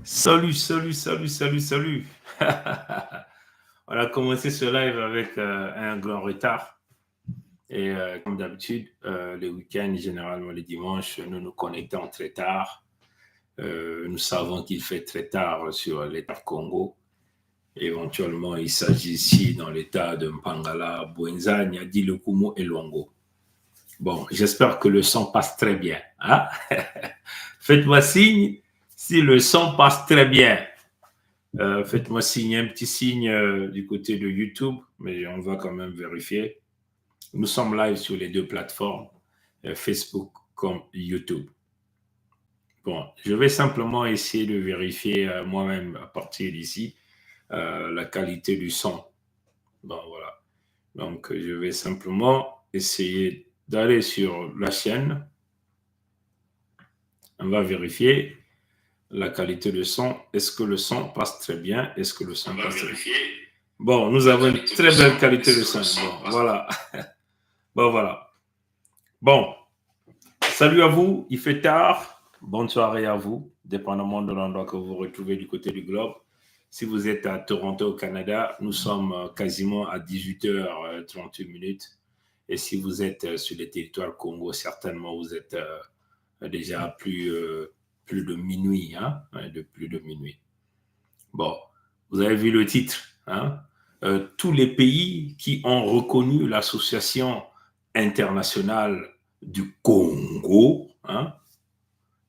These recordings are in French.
Salut, salut, salut, salut, salut. On a commencé ce live avec un grand retard. Et comme d'habitude, les week-ends, généralement les dimanches, nous nous connectons très tard. Nous savons qu'il fait très tard sur l'État Congo. Éventuellement, il s'agit ici dans l'État de Mpangala, Bouenza, Niadi, Lekumo et Luango. Bon, j'espère que le son passe très bien. Hein? Faites-moi signe si le son passe très bien. Faites-moi signe, un petit signe du côté de YouTube, mais on va quand même vérifier. Nous sommes live sur les deux plateformes, Facebook comme YouTube. Bon, je vais simplement essayer de vérifier moi-même à partir d'ici la qualité du son. Bon, voilà. Donc, je vais simplement essayer d'aller sur la chaîne. On va vérifier la qualité du son. Est-ce que le son passe très bien? Est-ce que le son passe très bien? Bon, nous avons une très belle qualité de son. Bon, voilà. Bon, voilà. Bon, salut à vous. Il fait tard. Bonne soirée à vous, dépendamment de l'endroit que vous vous retrouvez du côté du globe. Si vous êtes à Toronto, au Canada, nous sommes quasiment à 18h38. Et si vous êtes sur le territoire Congo, certainement vous êtes déjà plus de minuit, hein, de plus de minuit. Bon, vous avez vu le titre, hein? Tous les pays qui ont reconnu l'association internationale du Congo, hein,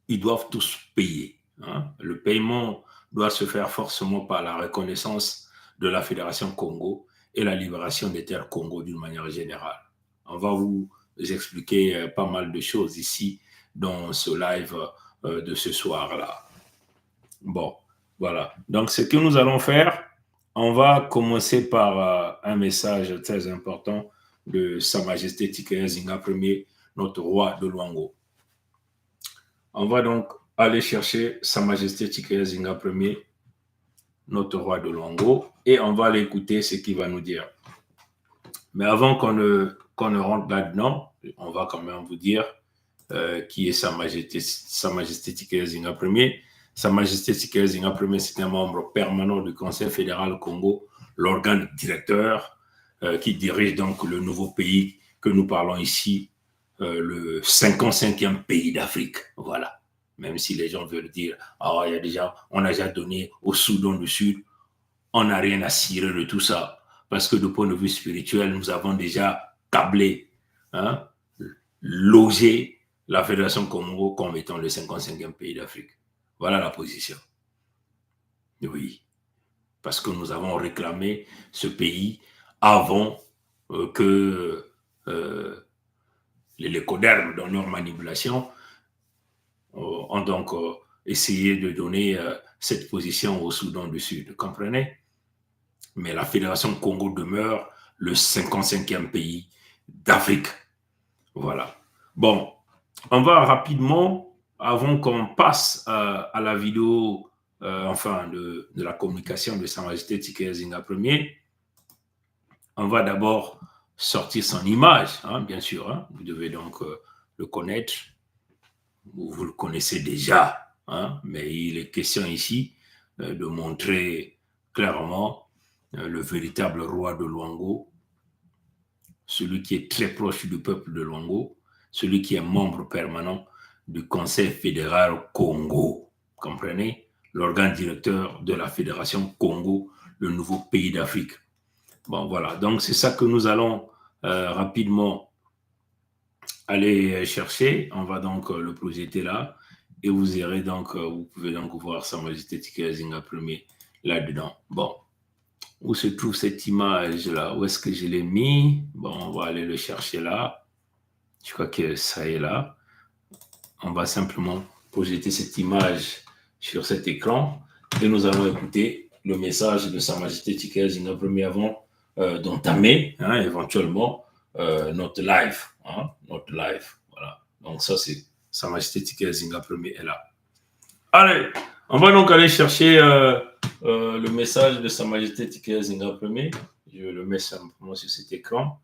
ils doivent tous payer. Hein? Le paiement doit se faire forcément par la reconnaissance de la Fédération Congo et la libération des terres Congo d'une manière générale. On va vous expliquer pas mal de choses ici dans ce live de ce soir-là. Bon, voilà. Donc, ce que nous allons faire, on va commencer par un message très important de Sa Majesté Tike Zinga Ier, notre roi de Luango. On va donc aller chercher Sa Majesté Tike Zinga Ier, notre roi de Luango, et on va aller écouter ce qu'il va nous dire. Mais avant qu'on ne rentre là-dedans, on va quand même vous dire qui est Sa Majesté Tike Zinga Ier. Sa Majesté Tike Zinga Ier, c'est un membre permanent du Conseil fédéral Congo, l'organe directeur qui dirige donc le nouveau pays que nous parlons ici, le 55e pays d'Afrique. Voilà. Même si les gens veulent dire, oh, on a déjà donné au Soudan du Sud, on n'a rien à cirer de tout ça. Parce que du point de vue spirituel, nous avons déjà câblé, hein, logé la Fédération Congo comme étant le 55e pays d'Afrique. Voilà la position. Oui, parce que nous avons réclamé ce pays avant que les lécodermes, dans leur manipulation, ont donc essayé de donner cette position au Soudan du Sud. Comprenez? Mais la Fédération Congo demeure le 55e pays d'Afrique. Voilà. Bon, on va rapidement, avant qu'on passe à la vidéo, de la communication de Sa Majesté Tike Zinga Ier, on va d'abord sortir son image, hein, bien sûr. Hein, vous devez donc le connaître. Vous le connaissez déjà, hein, mais il est question ici de montrer clairement le véritable roi de Luango, celui qui est très proche du peuple de Luango, celui qui est membre permanent du Conseil fédéral Congo. Comprenez? L'organe directeur de la Fédération Congo, le nouveau pays d'Afrique. Bon, voilà. Donc, c'est ça que nous allons rapidement aller chercher. On va donc le projeter là. Et vous irez donc, vous pouvez donc voir Sa Majesté Tike Zinga Ier là-dedans. Bon. Où se trouve cette image-là? Où est-ce que je l'ai mis? Bon, on va aller le chercher là. Je crois que ça est là. On va simplement projeter cette image sur cet écran et nous allons écouter le message de Sa Majesté Tike Zinga Ier avant d'entamer éventuellement notre live. Hein, notre live. Voilà. Donc ça, c'est Sa Majesté Tike Zinga Ier est là. Allez, on va donc aller chercher le message de Sa Majesté Tike Zinga Ier. Je le mets simplement sur cet écran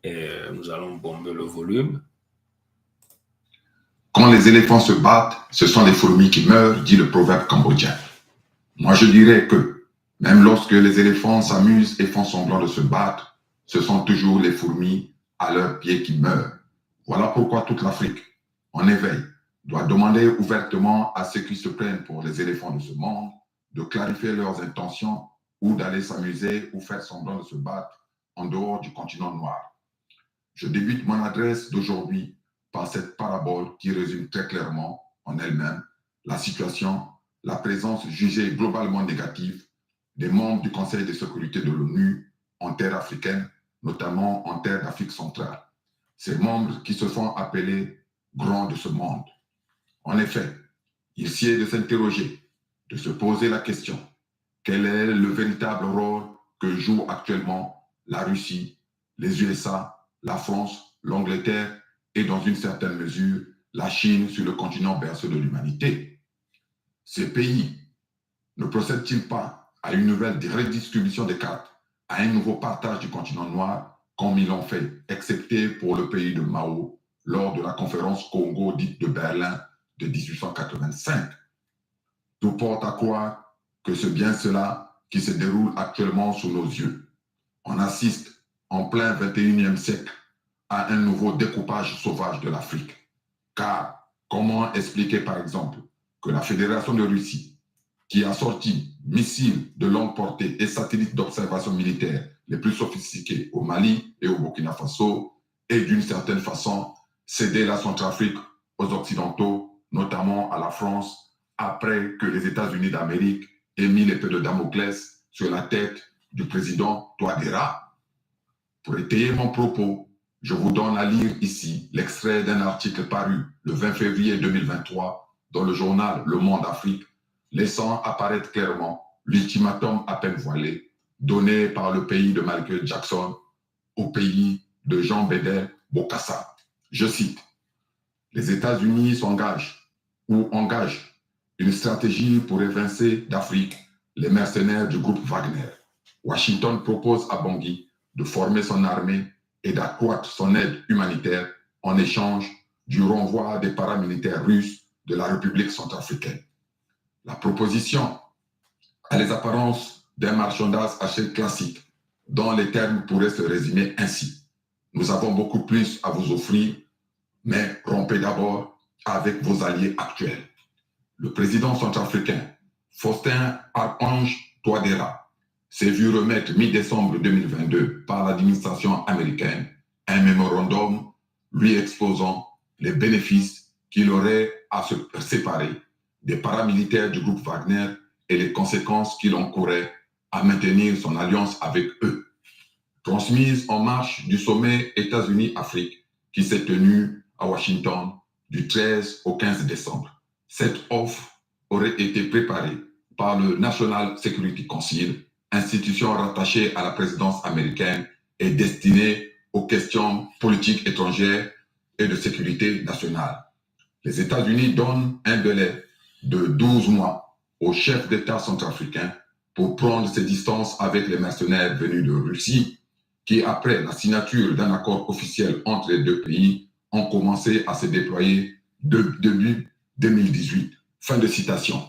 et nous allons bomber le volume. Quand les éléphants se battent, ce sont les fourmis qui meurent, dit le proverbe cambodgien. Moi, je dirais que même lorsque les éléphants s'amusent et font semblant de se battre, ce sont toujours les fourmis à leurs pieds qui meurent. Voilà pourquoi toute l'Afrique, en éveil, doit demander ouvertement à ceux qui se prennent pour les éléphants de ce monde de clarifier leurs intentions ou d'aller s'amuser ou faire semblant de se battre en dehors du continent noir. Je débute mon adresse d'aujourd'hui par cette parabole qui résume très clairement en elle-même la situation, la présence jugée globalement négative des membres du Conseil de sécurité de l'ONU en terre africaine, notamment en terre d'Afrique centrale. Ces membres qui se font appeler grands de ce monde. En effet, il sied de s'interroger, de se poser la question, quel est le véritable rôle que joue actuellement la Russie, les USA, la France, l'Angleterre et dans une certaine mesure la Chine sur le continent berceau de l'humanité. Ces pays ne procèdent-ils pas à une nouvelle redistribution des cartes, à un nouveau partage du continent noir, comme ils l'ont fait, excepté pour le pays de Mao, lors de la conférence Congo dite de Berlin de 1885. Tout porte à croire que c'est bien cela qui se déroule actuellement sous nos yeux. On assiste en plein 21e siècle à un nouveau découpage sauvage de l'Afrique. Car comment expliquer par exemple que la Fédération de Russie, qui a sorti missiles de longue portée et satellites d'observation militaire les plus sophistiqués au Mali et au Burkina Faso, et d'une certaine façon cédé la Centrafrique aux Occidentaux, notamment à la France, après que les États-Unis d'Amérique aient mis l'épée de Damoclès sur la tête du président Touadéra. Pour étayer mon propos, je vous donne à lire ici l'extrait d'un article paru le 20 février 2023 dans le journal Le Monde Afrique, laissant apparaître clairement l'ultimatum à peine voilé donné par le pays de Michael Jackson au pays de Jean Bédel Bokassa. Je cite, « Les États-Unis s'engagent ou engagent une stratégie pour évincer d'Afrique les mercenaires du groupe Wagner. Washington propose à Bangui de former son armée et d'accroître son aide humanitaire en échange du renvoi des paramilitaires russes de la République centrafricaine. La proposition a les apparences d'un marchandage assez classique, dont les termes pourraient se résumer ainsi. Nous avons beaucoup plus à vous offrir, mais rompez d'abord avec vos alliés actuels. Le président centrafricain, Faustin Archange Touadéra, s'est vu remettre mi-décembre 2022 par l'administration américaine un mémorandum lui exposant les bénéfices qu'il aurait à se séparer des paramilitaires du groupe Wagner et les conséquences qu'il encourait à maintenir son alliance avec eux. Transmise en marche du sommet États-Unis-Afrique qui s'est tenu à Washington du 13 au 15 décembre. Cette offre aurait été préparée par le National Security Council, institution rattachée à la présidence américaine et destinée aux questions politiques étrangères et de sécurité nationale. Les États-Unis donnent un délai de 12 mois au chef d'État centrafricain pour prendre ses distances avec les mercenaires venus de Russie qui, après la signature d'un accord officiel entre les deux pays, ont commencé à se déployer début 2018. Fin de citation.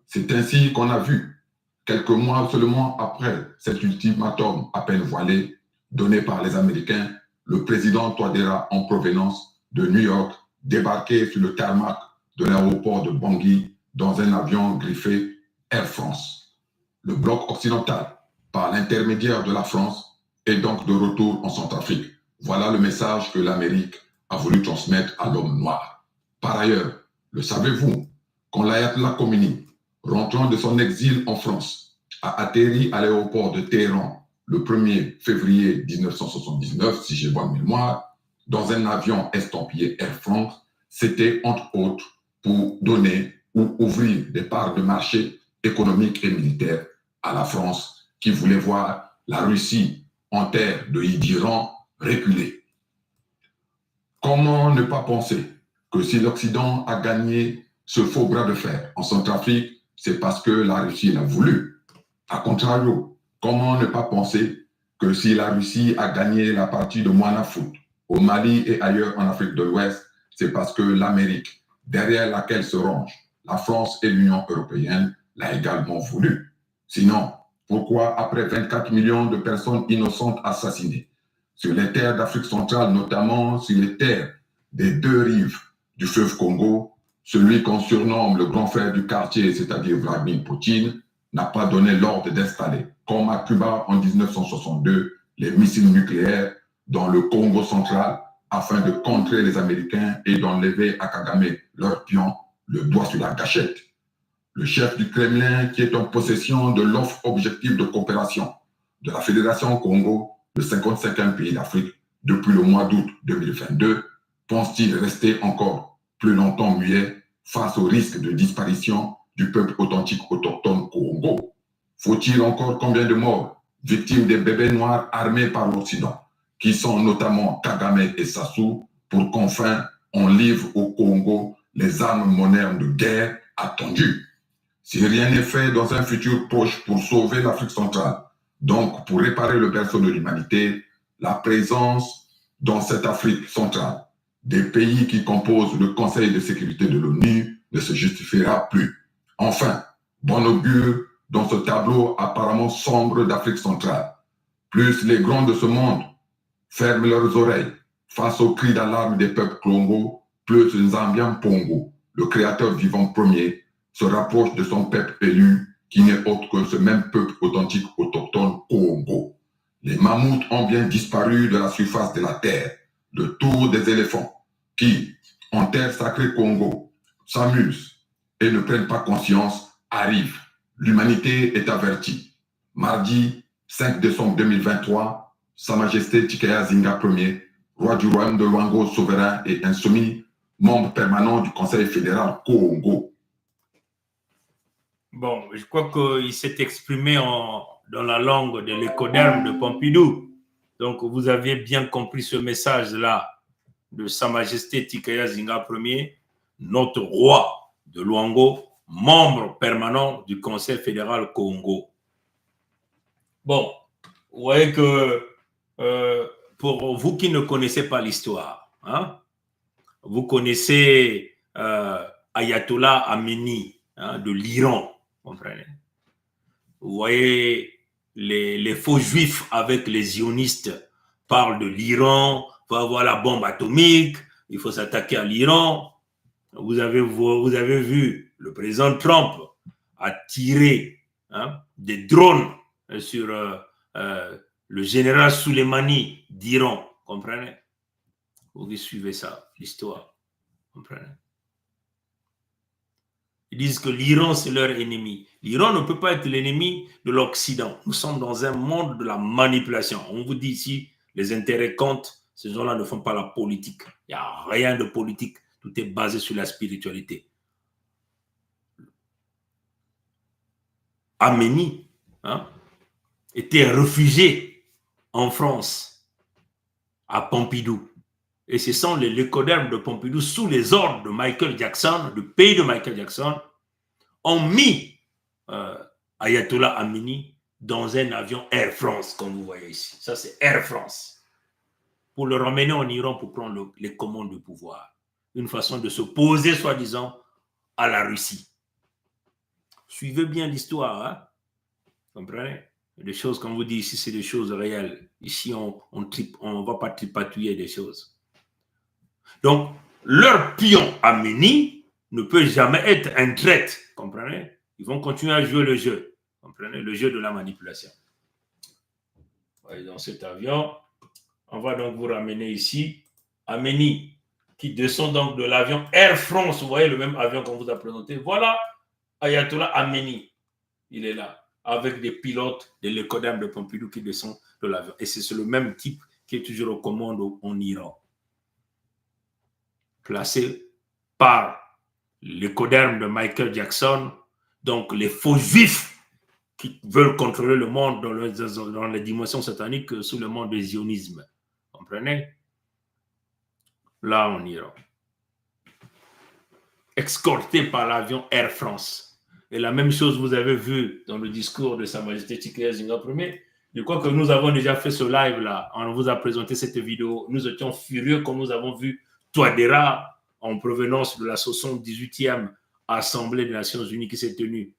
C'est ainsi qu'on a vu, quelques mois seulement après cet ultimatum à peine voilé donné par les Américains, le président Touadéra en provenance de New York débarquer sur le tarmac de l'aéroport de Bangui dans un avion griffé Air France. Le bloc occidental, par l'intermédiaire de la France, est donc de retour en Centrafrique. Voilà le message que l'Amérique a voulu transmettre à l'homme noir. Par ailleurs, le savez-vous, quand l'Ayatollah Khomeini, rentrant de son exil en France, a atterri à l'aéroport de Téhéran le 1er février 1979, si j'ai bonne mémoire, dans un avion estampillé Air France, c'était entre autres pour donner ou ouvrir des parts de marché économiques et militaires à la France qui voulait voir la Russie en terre de d'Iran reculer. Comment ne pas penser que si l'Occident a gagné ce faux bras de fer en Centrafrique, c'est parce que la Russie l'a voulu. A contrario, comment ne pas penser que si la Russie a gagné la partie de Moana Foot au Mali et ailleurs en Afrique de l'Ouest, c'est parce que l'Amérique, derrière laquelle se rangent la France et l'Union européenne, l'a également voulu. Sinon, pourquoi, après 24 millions de personnes innocentes assassinées, sur les terres d'Afrique centrale, notamment sur les terres des deux rives du fleuve Congo, celui qu'on surnomme le grand frère du quartier, c'est-à-dire Vladimir Poutine, n'a pas donné l'ordre d'installer, comme à Cuba en 1962, les missiles nucléaires dans le Congo central afin de contrer les Américains et d'enlever à Kagame, leur pion, le doigt sur la gâchette. Le chef du Kremlin, qui est en possession de l'offre objective de coopération de la Fédération Congo, le 55e pays d'Afrique, depuis le mois d'août 2022, pense-t-il rester encore plus longtemps muet face au risque de disparition du peuple authentique autochtone Congo? Faut-il encore combien de morts victimes des bébés noirs armés par l'Occident, qui sont notamment Kagame et Sassou, pour qu'enfin on livre au Congo les armes modernes de guerre attendues? Si rien n'est fait dans un futur proche pour sauver l'Afrique centrale, donc pour réparer le berceau de l'humanité, la présence dans cette Afrique centrale des pays qui composent le Conseil de sécurité de l'ONU ne se justifiera plus. Enfin, bon augure dans ce tableau apparemment sombre d'Afrique centrale. Plus les grands de ce monde ferment leurs oreilles face aux cris d'alarme des peuples Congo, plus Nzambian Pongo, le créateur vivant premier, se rapproche de son peuple élu, qui n'est autre que ce même peuple authentique autochtone Congo. Les mammouths ont bien disparu de la surface de la terre. Le tour des éléphants, qui, en terre sacrée Congo, s'amusent et ne prennent pas conscience, arrive. L'humanité est avertie. Mardi 5 décembre 2023, Sa Majesté Tikaya Zinga Ier, roi du royaume de Luango souverain et insoumis, membre permanent du Conseil fédéral Congo. Bon, je crois qu'il s'est exprimé dans la langue de l'écoderme de Pompidou. Donc, vous aviez bien compris ce message-là de Sa Majesté Tikaya Zinga Ier, notre roi de Luango, membre permanent du Conseil fédéral Congo. Bon, vous voyez que pour vous qui ne connaissez pas l'histoire, hein, vous connaissez Ayatollah Khamenei de l'Iran, comprenez? Vous voyez les faux juifs avec les zionistes parlent de l'Iran, il faut avoir la bombe atomique, il faut s'attaquer à l'Iran. Vous avez vu le président Trump a tiré des drones sur le général Soleimani d'Iran, comprenez? Vous suivez ça, l'histoire, comprenez? Ils disent que l'Iran, c'est leur ennemi. L'Iran ne peut pas être l'ennemi de l'Occident. Nous sommes dans un monde de la manipulation. On vous dit ici, les intérêts comptent. Ces gens-là ne font pas la politique. Il n'y a rien de politique. Tout est basé sur la spiritualité. Khamenei était réfugié en France, à Pompidou. Et ce sont les lécodermes de Pompidou, sous les ordres de Michael Jackson, du pays de Michael Jackson, ont mis Ayatollah Khamenei dans un avion Air France, comme vous voyez ici. Ça, c'est Air France. Pour le ramener en Iran pour prendre les commandes du pouvoir. Une façon de se poser, soi-disant, à la Russie. Suivez bien l'histoire, hein? Comprenez? Des choses, comme vous dites ici, c'est des choses réelles. Ici, on ne va pas tripatouiller des choses. Donc, leur pion Khamenei ne peut jamais être un traître, comprenez? Ils vont continuer à jouer le jeu, comprenez? Le jeu de la manipulation. Voyez, dans cet avion, on va donc vous ramener ici Khamenei, qui descend donc de l'avion Air France. Vous voyez le même avion qu'on vous a présenté. Voilà Ayatollah Khamenei. Il est là, avec des pilotes de l'écoderme de Pompidou qui descendent de l'avion. Et c'est le même type qui est toujours aux commandes en Iran. Placé par l'écoderme de Michael Jackson, donc les faux juifs qui veulent contrôler le monde dans les dimensions sataniques sous le monde du zionisme. Comprenez? Là en Iran. Escorté par l'avion Air France. Et la même chose, vous avez vu dans le discours de Sa Majesté Tikaya Zinga Ier. Je crois que nous avons déjà fait ce live-là. On vous a présenté cette vidéo. Nous étions furieux quand nous avons vu Touadéra en provenance de la 78e Assemblée des Nations Unies qui s'est tenue,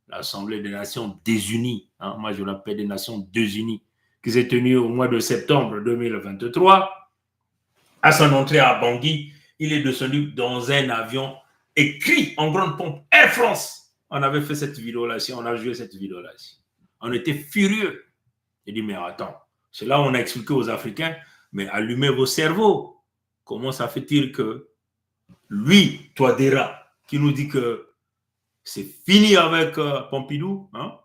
l'Assemblée des Nations désunies, hein, moi je l'appelle des Nations désunies, qui s'est tenue au mois de septembre 2023, à son entrée à Bangui, il est descendu dans un avion écrit en grande pompe Air France. On avait fait cette vidéo-là ici, on a joué cette vidéo-là ici. On était furieux. J'ai dit, mais attends, c'est là où on a expliqué aux Africains, mais allumez vos cerveaux. Comment ça fait-il que lui, Touadéra, qui nous dit que c'est fini avec Pompidou, hein,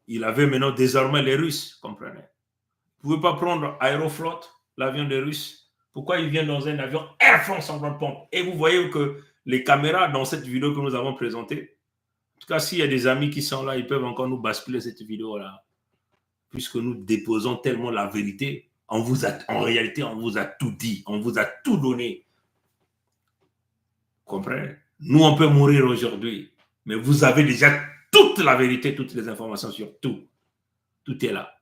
il avait maintenant désormais les Russes, comprenez. Vous ne pouvez pas prendre Aeroflot, l'avion des Russes. Pourquoi il vient dans un avion Air France en grande pompe? Et vous voyez que les caméras dans cette vidéo que nous avons présentée, en tout cas, s'il y a des amis qui sont là, ils peuvent encore nous basculer cette vidéo-là. Puisque nous déposons tellement la vérité, en réalité, on vous a tout dit, on vous a tout donné. Vous comprenez? Nous, on peut mourir aujourd'hui, mais vous avez déjà toute la vérité, toutes les informations sur tout. Tout est là.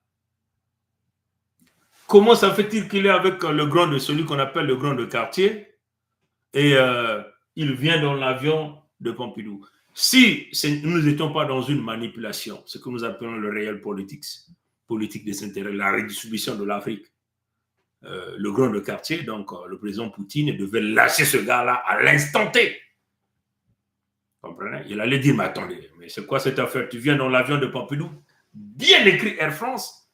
Comment ça fait-il qu'il est avec le grand de celui qu'on appelle le grand de quartier et il vient dans l'avion de Pompidou? Si nous n'étions pas dans une manipulation, ce que nous appelons le réel politique des intérêts, la redistribution de l'Afrique, le grand de quartier, donc le président Poutine, devait lâcher ce gars-là à l'instant T. Vous comprenez? Il allait dire, mais attendez, mais c'est quoi cette affaire? Tu viens dans l'avion de Pompidou, bien écrit Air France,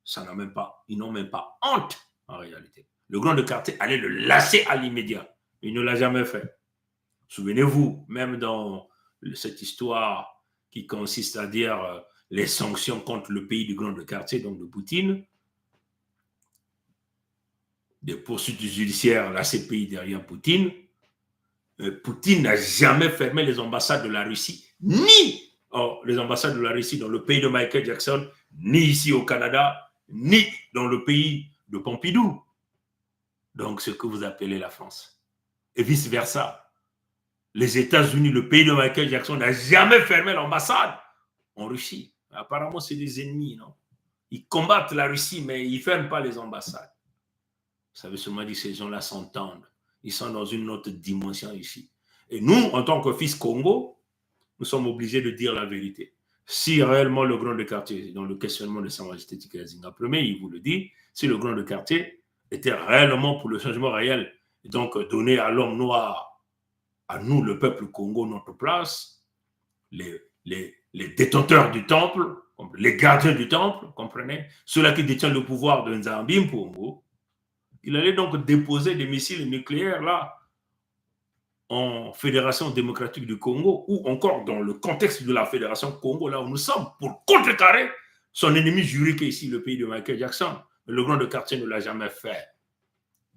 ça n'a même pas, ils n'ont même pas honte en réalité. Le grand de quartier allait le lâcher à l'immédiat. Il ne l'a jamais fait. Souvenez-vous, même dans cette histoire qui consiste à dire les sanctions contre le pays du grand de quartier, donc de Poutine, des poursuites judiciaires, la CPI derrière Poutine, Poutine n'a jamais fermé les ambassades de la Russie, ni les ambassades de la Russie dans le pays de Michael Jackson, ni ici au Canada, ni dans le pays de Pompidou. Donc, ce que vous appelez la France. Et vice-versa. Les États-Unis, le pays de Michael Jackson, n'a jamais fermé l'ambassade en Russie. Apparemment, c'est des ennemis, non? Ils combattent la Russie, mais ils ne ferment pas les ambassades. Ça veut seulement dire que ces gens-là s'entendent. Ils sont dans une autre dimension ici. Et nous, en tant que fils Congo, nous sommes obligés de dire la vérité. Si réellement le grand de quartier, dans le questionnement de Sa Majesté Tika Zinga Ier, il vous le dit, si le grand de quartier était réellement pour le changement réel, et donc donner à l'homme noir, à nous, le peuple Congo, notre place, les détenteurs du temple, les gardiens du temple, comprenez, ceux-là qui détiennent le pouvoir de Nzambi Mpongo, il allait donc déposer des missiles nucléaires là, en Fédération démocratique du Congo, ou encore dans le contexte de la Fédération Congo, là où nous sommes, pour contrecarrer son ennemi juré qui est ici, le pays de Michael Jackson. Mais le grand de quartier ne l'a jamais fait.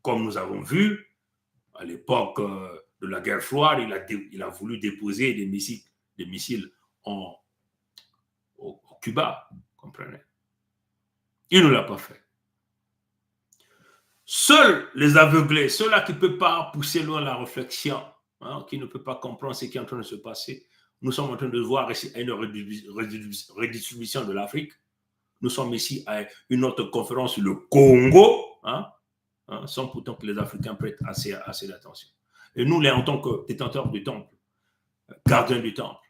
Comme nous avons vu, à l'époque de la guerre froide, il a voulu déposer des missiles au Cuba, comprenez. Il ne l'a pas fait. Seuls les aveuglés, ceux-là qui ne peuvent pas pousser loin la réflexion, hein, qui ne peuvent pas comprendre ce qui est en train de se passer, nous sommes en train de voir ici une redistribution de l'Afrique. Nous sommes ici à une autre conférence sur le Congo, sans pourtant que les Africains prêtent assez d'attention. Et nous, en tant que détenteurs du temple, gardiens du temple,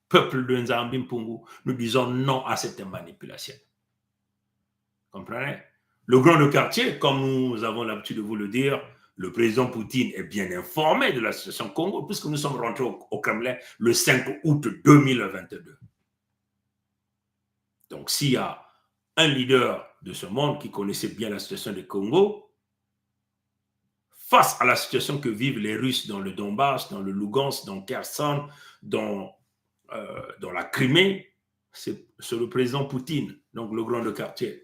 peuple de Nzambi Mpongo, nous disons non à cette manipulation. Comprenez? Le grand de quartier, comme nous avons l'habitude de vous le dire, le président Poutine est bien informé de la situation Congo, puisque nous sommes rentrés au Kremlin le 5 août 2022. Donc, s'il y a un leader de ce monde qui connaissait bien la situation du Congo, face à la situation que vivent les Russes dans le Donbass, dans le Lugansk, dans Kherson, dans la Crimée, c'est le président Poutine, donc le grand de quartier.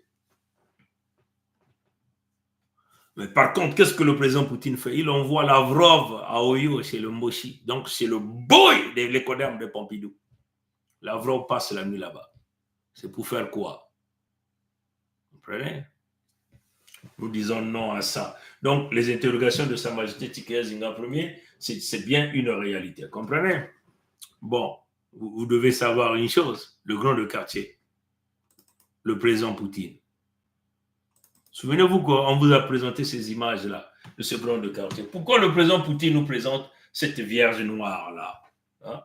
Mais par contre, qu'est-ce que le président Poutine fait? Il envoie Lavrov à Oyo chez le Moshi. Donc, c'est le boy de l'écoderme de Pompidou. Lavrov passe la nuit là-bas. C'est pour faire quoi? Vous comprenez? Nous disons non à ça. Donc, les interrogations de Sa Majesté Tika Zinga Ier, c'est bien une réalité. Vous comprenez? Bon, vous devez savoir une chose. Le grand de quartier, le président Poutine. Souvenez-vous qu'on vous a présenté ces images-là. de ce blanc de quartier. Pourquoi le président Poutine nous présente cette Vierge Noire-là, hein?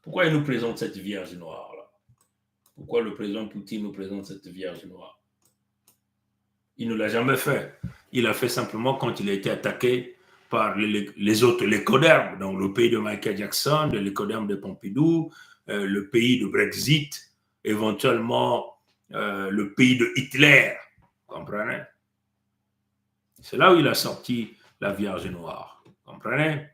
Pourquoi il nous présente cette Vierge Noire-là? Pourquoi le président Poutine nous présente cette Vierge Noire? Il ne l'a jamais fait. Il a fait simplement quand il a été attaqué par les autres, les Codermes, donc le pays de Michael Jackson, les Codermes de Pompidou, le pays de Brexit, éventuellement le pays de Hitler. Vous comprenez? C'est là où il a sorti la Vierge Noire. Vous comprenez?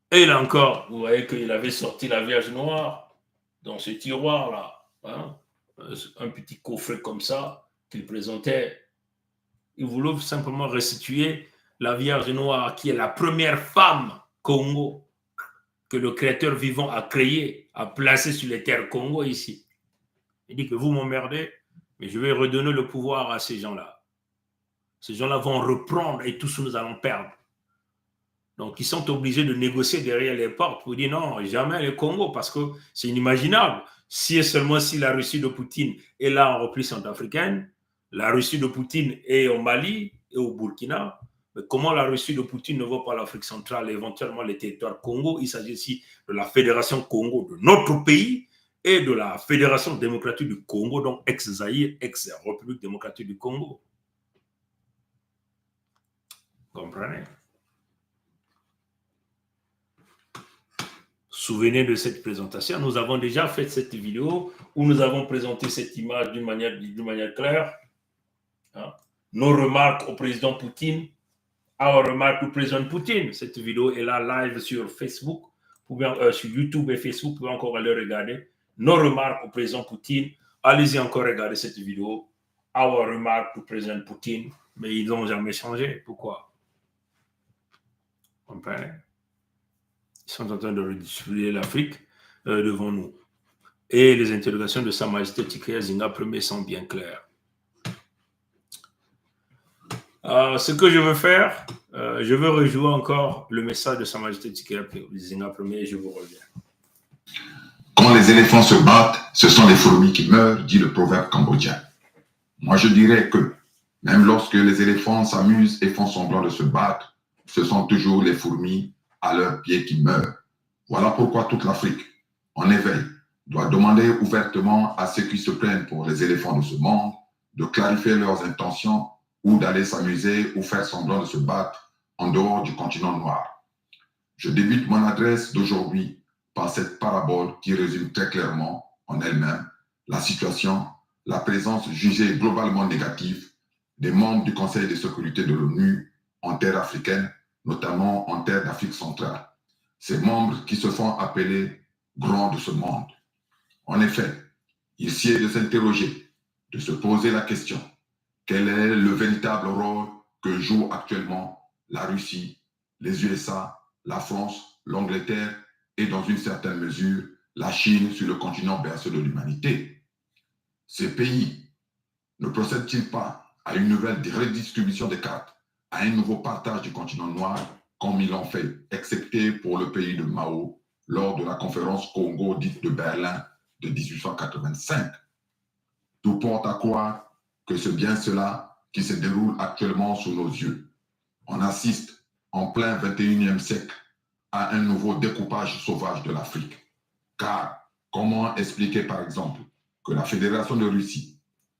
Et là encore, vous voyez qu'il avait sorti la Vierge Noire dans ce tiroir-là. Hein? Un petit coffret comme ça qu'il présentait. Il voulait simplement restituer la Vierge Noire, qui est la première femme Congo que le Créateur vivant a créée, a placée sur les terres Congo ici. Il dit que vous m'emmerdez, mais je vais redonner le pouvoir à ces gens-là. Ces gens-là vont reprendre et tous nous allons perdre. Donc, ils sont obligés de négocier derrière les portes pour dire non, jamais le Congo, parce que c'est inimaginable. Si et seulement si la Russie de Poutine est là en repli centrafricaine, la Russie de Poutine est au Mali et au Burkina, mais comment la Russie de Poutine ne voit pas l'Afrique centrale, éventuellement les territoires Congo? Il s'agit ici de la Fédération Congo de notre pays et de la Fédération démocratique du Congo, donc ex-Zaïre, ex-République démocratique du Congo. Vous comprenez? Souvenez de cette présentation. Nous avons déjà fait cette vidéo où nous avons présenté cette image d'une manière claire. Hein? Nos remarques au président Poutine. Our remark to President Poutine. Cette vidéo est là live sur Facebook, sur YouTube et Facebook. Vous pouvez encore aller regarder. Nos remarques au président Poutine. Allez-y encore regarder cette vidéo. Our remark to President Poutine. Mais ils n'ont jamais changé. Pourquoi? Vous comprenez? Ils sont en train de redistribuer l'Afrique devant nous. Et les interrogations de Sa Majesté Tikaya Zinga Premier sont bien claires. Ce que je veux faire, je veux rejouer encore le message de Sa Majesté Tikaya Zinga Premier et je vous reviens. Quand les éléphants se battent, ce sont les fourmis qui meurent, dit le proverbe cambodgien. Moi, je dirais que même lorsque les éléphants s'amusent et font semblant de se battre, ce sont toujours les fourmis à leurs pieds qui meurent. Voilà pourquoi toute l'Afrique, en éveil, doit demander ouvertement à ceux qui se plaignent pour les éléphants de ce monde de clarifier leurs intentions ou d'aller s'amuser ou faire semblant de se battre en dehors du continent noir. Je débute mon adresse d'aujourd'hui par cette parabole qui résume très clairement en elle-même la situation, la présence jugée globalement négative des membres du Conseil de sécurité de l'ONU en terre africaine, notamment en terre d'Afrique centrale. Ces membres qui se font appeler grands de ce monde. En effet, il sied de s'interroger, de se poser la question, quel est le véritable rôle que joue actuellement la Russie, les USA, la France, l'Angleterre et dans une certaine mesure la Chine sur le continent berceau de l'humanité. Ces pays ne procèdent-ils pas à une nouvelle redistribution des cartes, à un nouveau partage du continent noir, comme ils l'ont fait, excepté pour le pays de Mao, lors de la conférence Congo dite de Berlin de 1885. Tout porte à croire que c'est bien cela qui se déroule actuellement sous nos yeux. On assiste en plein 21e siècle à un nouveau découpage sauvage de l'Afrique. Car comment expliquer par exemple que la Fédération de Russie,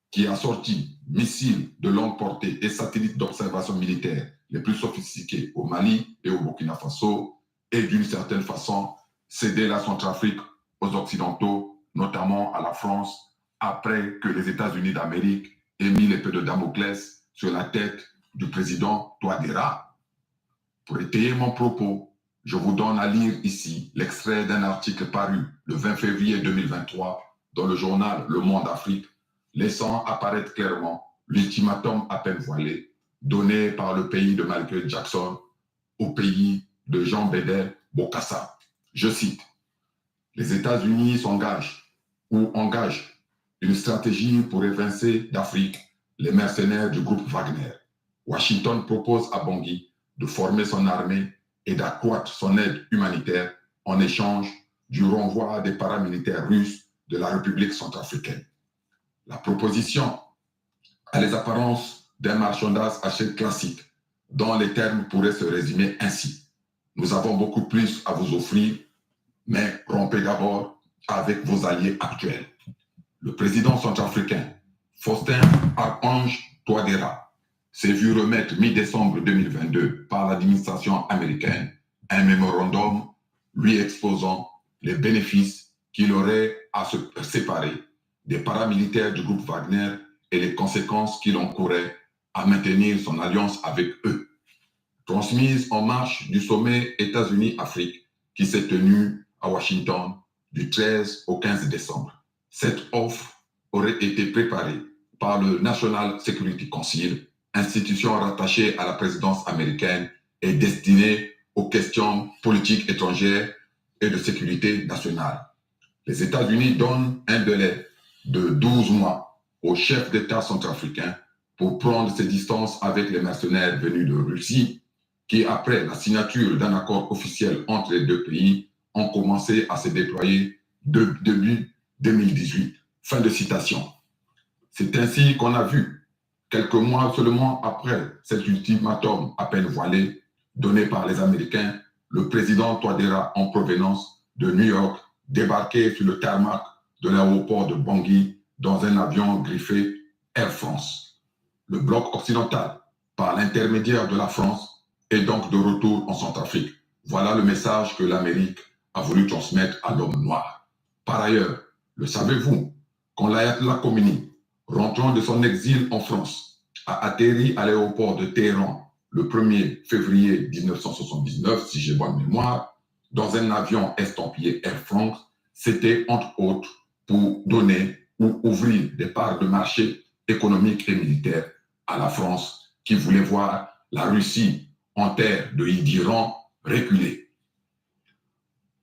qui a sorti missiles de longue portée et satellites d'observation militaire les plus sophistiqués au Mali et au Burkina Faso, et d'une certaine façon cédé la Centrafrique aux Occidentaux, notamment à la France, après que les États-Unis d'Amérique aient mis l'épée de Damoclès sur la tête du président Touadéra. Pour étayer mon propos, je vous donne à lire ici l'extrait d'un article paru le 20 février 2023 dans le journal Le Monde Afrique, laissant apparaître clairement l'ultimatum à peine voilé donné par le pays de Michael Jackson au pays de Jean Bédel Bokassa. Je cite, « Les États-Unis s'engagent ou engagent une stratégie pour évincer d'Afrique les mercenaires du groupe Wagner. Washington propose à Bangui de former son armée et d'accroître son aide humanitaire en échange du renvoi des paramilitaires russes de la République centrafricaine. La proposition a les apparences d'un marchandage acheté classique, dont les termes pourraient se résumer ainsi. Nous avons beaucoup plus à vous offrir, mais rompez d'abord avec vos alliés actuels. Le président centrafricain, Faustin Archange Touadéra, s'est vu remettre mi-décembre 2022 par l'administration américaine un mémorandum lui exposant les bénéfices qu'il aurait à se séparer des paramilitaires du groupe Wagner et les conséquences qu'il encourait à maintenir son alliance avec eux. Transmise en marche du sommet États-Unis-Afrique qui s'est tenu à Washington du 13 au 15 décembre. Cette offre aurait été préparée par le National Security Council, institution rattachée à la présidence américaine et destinée aux questions politiques étrangères et de sécurité nationale. Les États-Unis donnent un délai de 12 mois au chef d'État centrafricain pour prendre ses distances avec les mercenaires venus de Russie qui, après la signature d'un accord officiel entre les deux pays, ont commencé à se déployer début 2018. Fin de citation. C'est ainsi qu'on a vu, quelques mois seulement après cet ultimatum à peine voilé, donné par les Américains, le président Touadéra en provenance de New York débarquer sur le tarmac de l'aéroport de Bangui dans un avion griffé Air France. Le bloc occidental, par l'intermédiaire de la France, est donc de retour en Centrafrique. Voilà le message que l'Amérique a voulu transmettre à l'homme noir. Par ailleurs, le savez-vous, quand l'Ayatollah Khomeini, rentrant de son exil en France, a atterri à l'aéroport de Téhéran le 1er février 1979, si j'ai bonne mémoire, dans un avion estampillé Air France, c'était entre autres pour donner ou ouvrir des parts de marché économiques et militaires à la France qui voulait voir la Russie en terre de d'Iran reculer.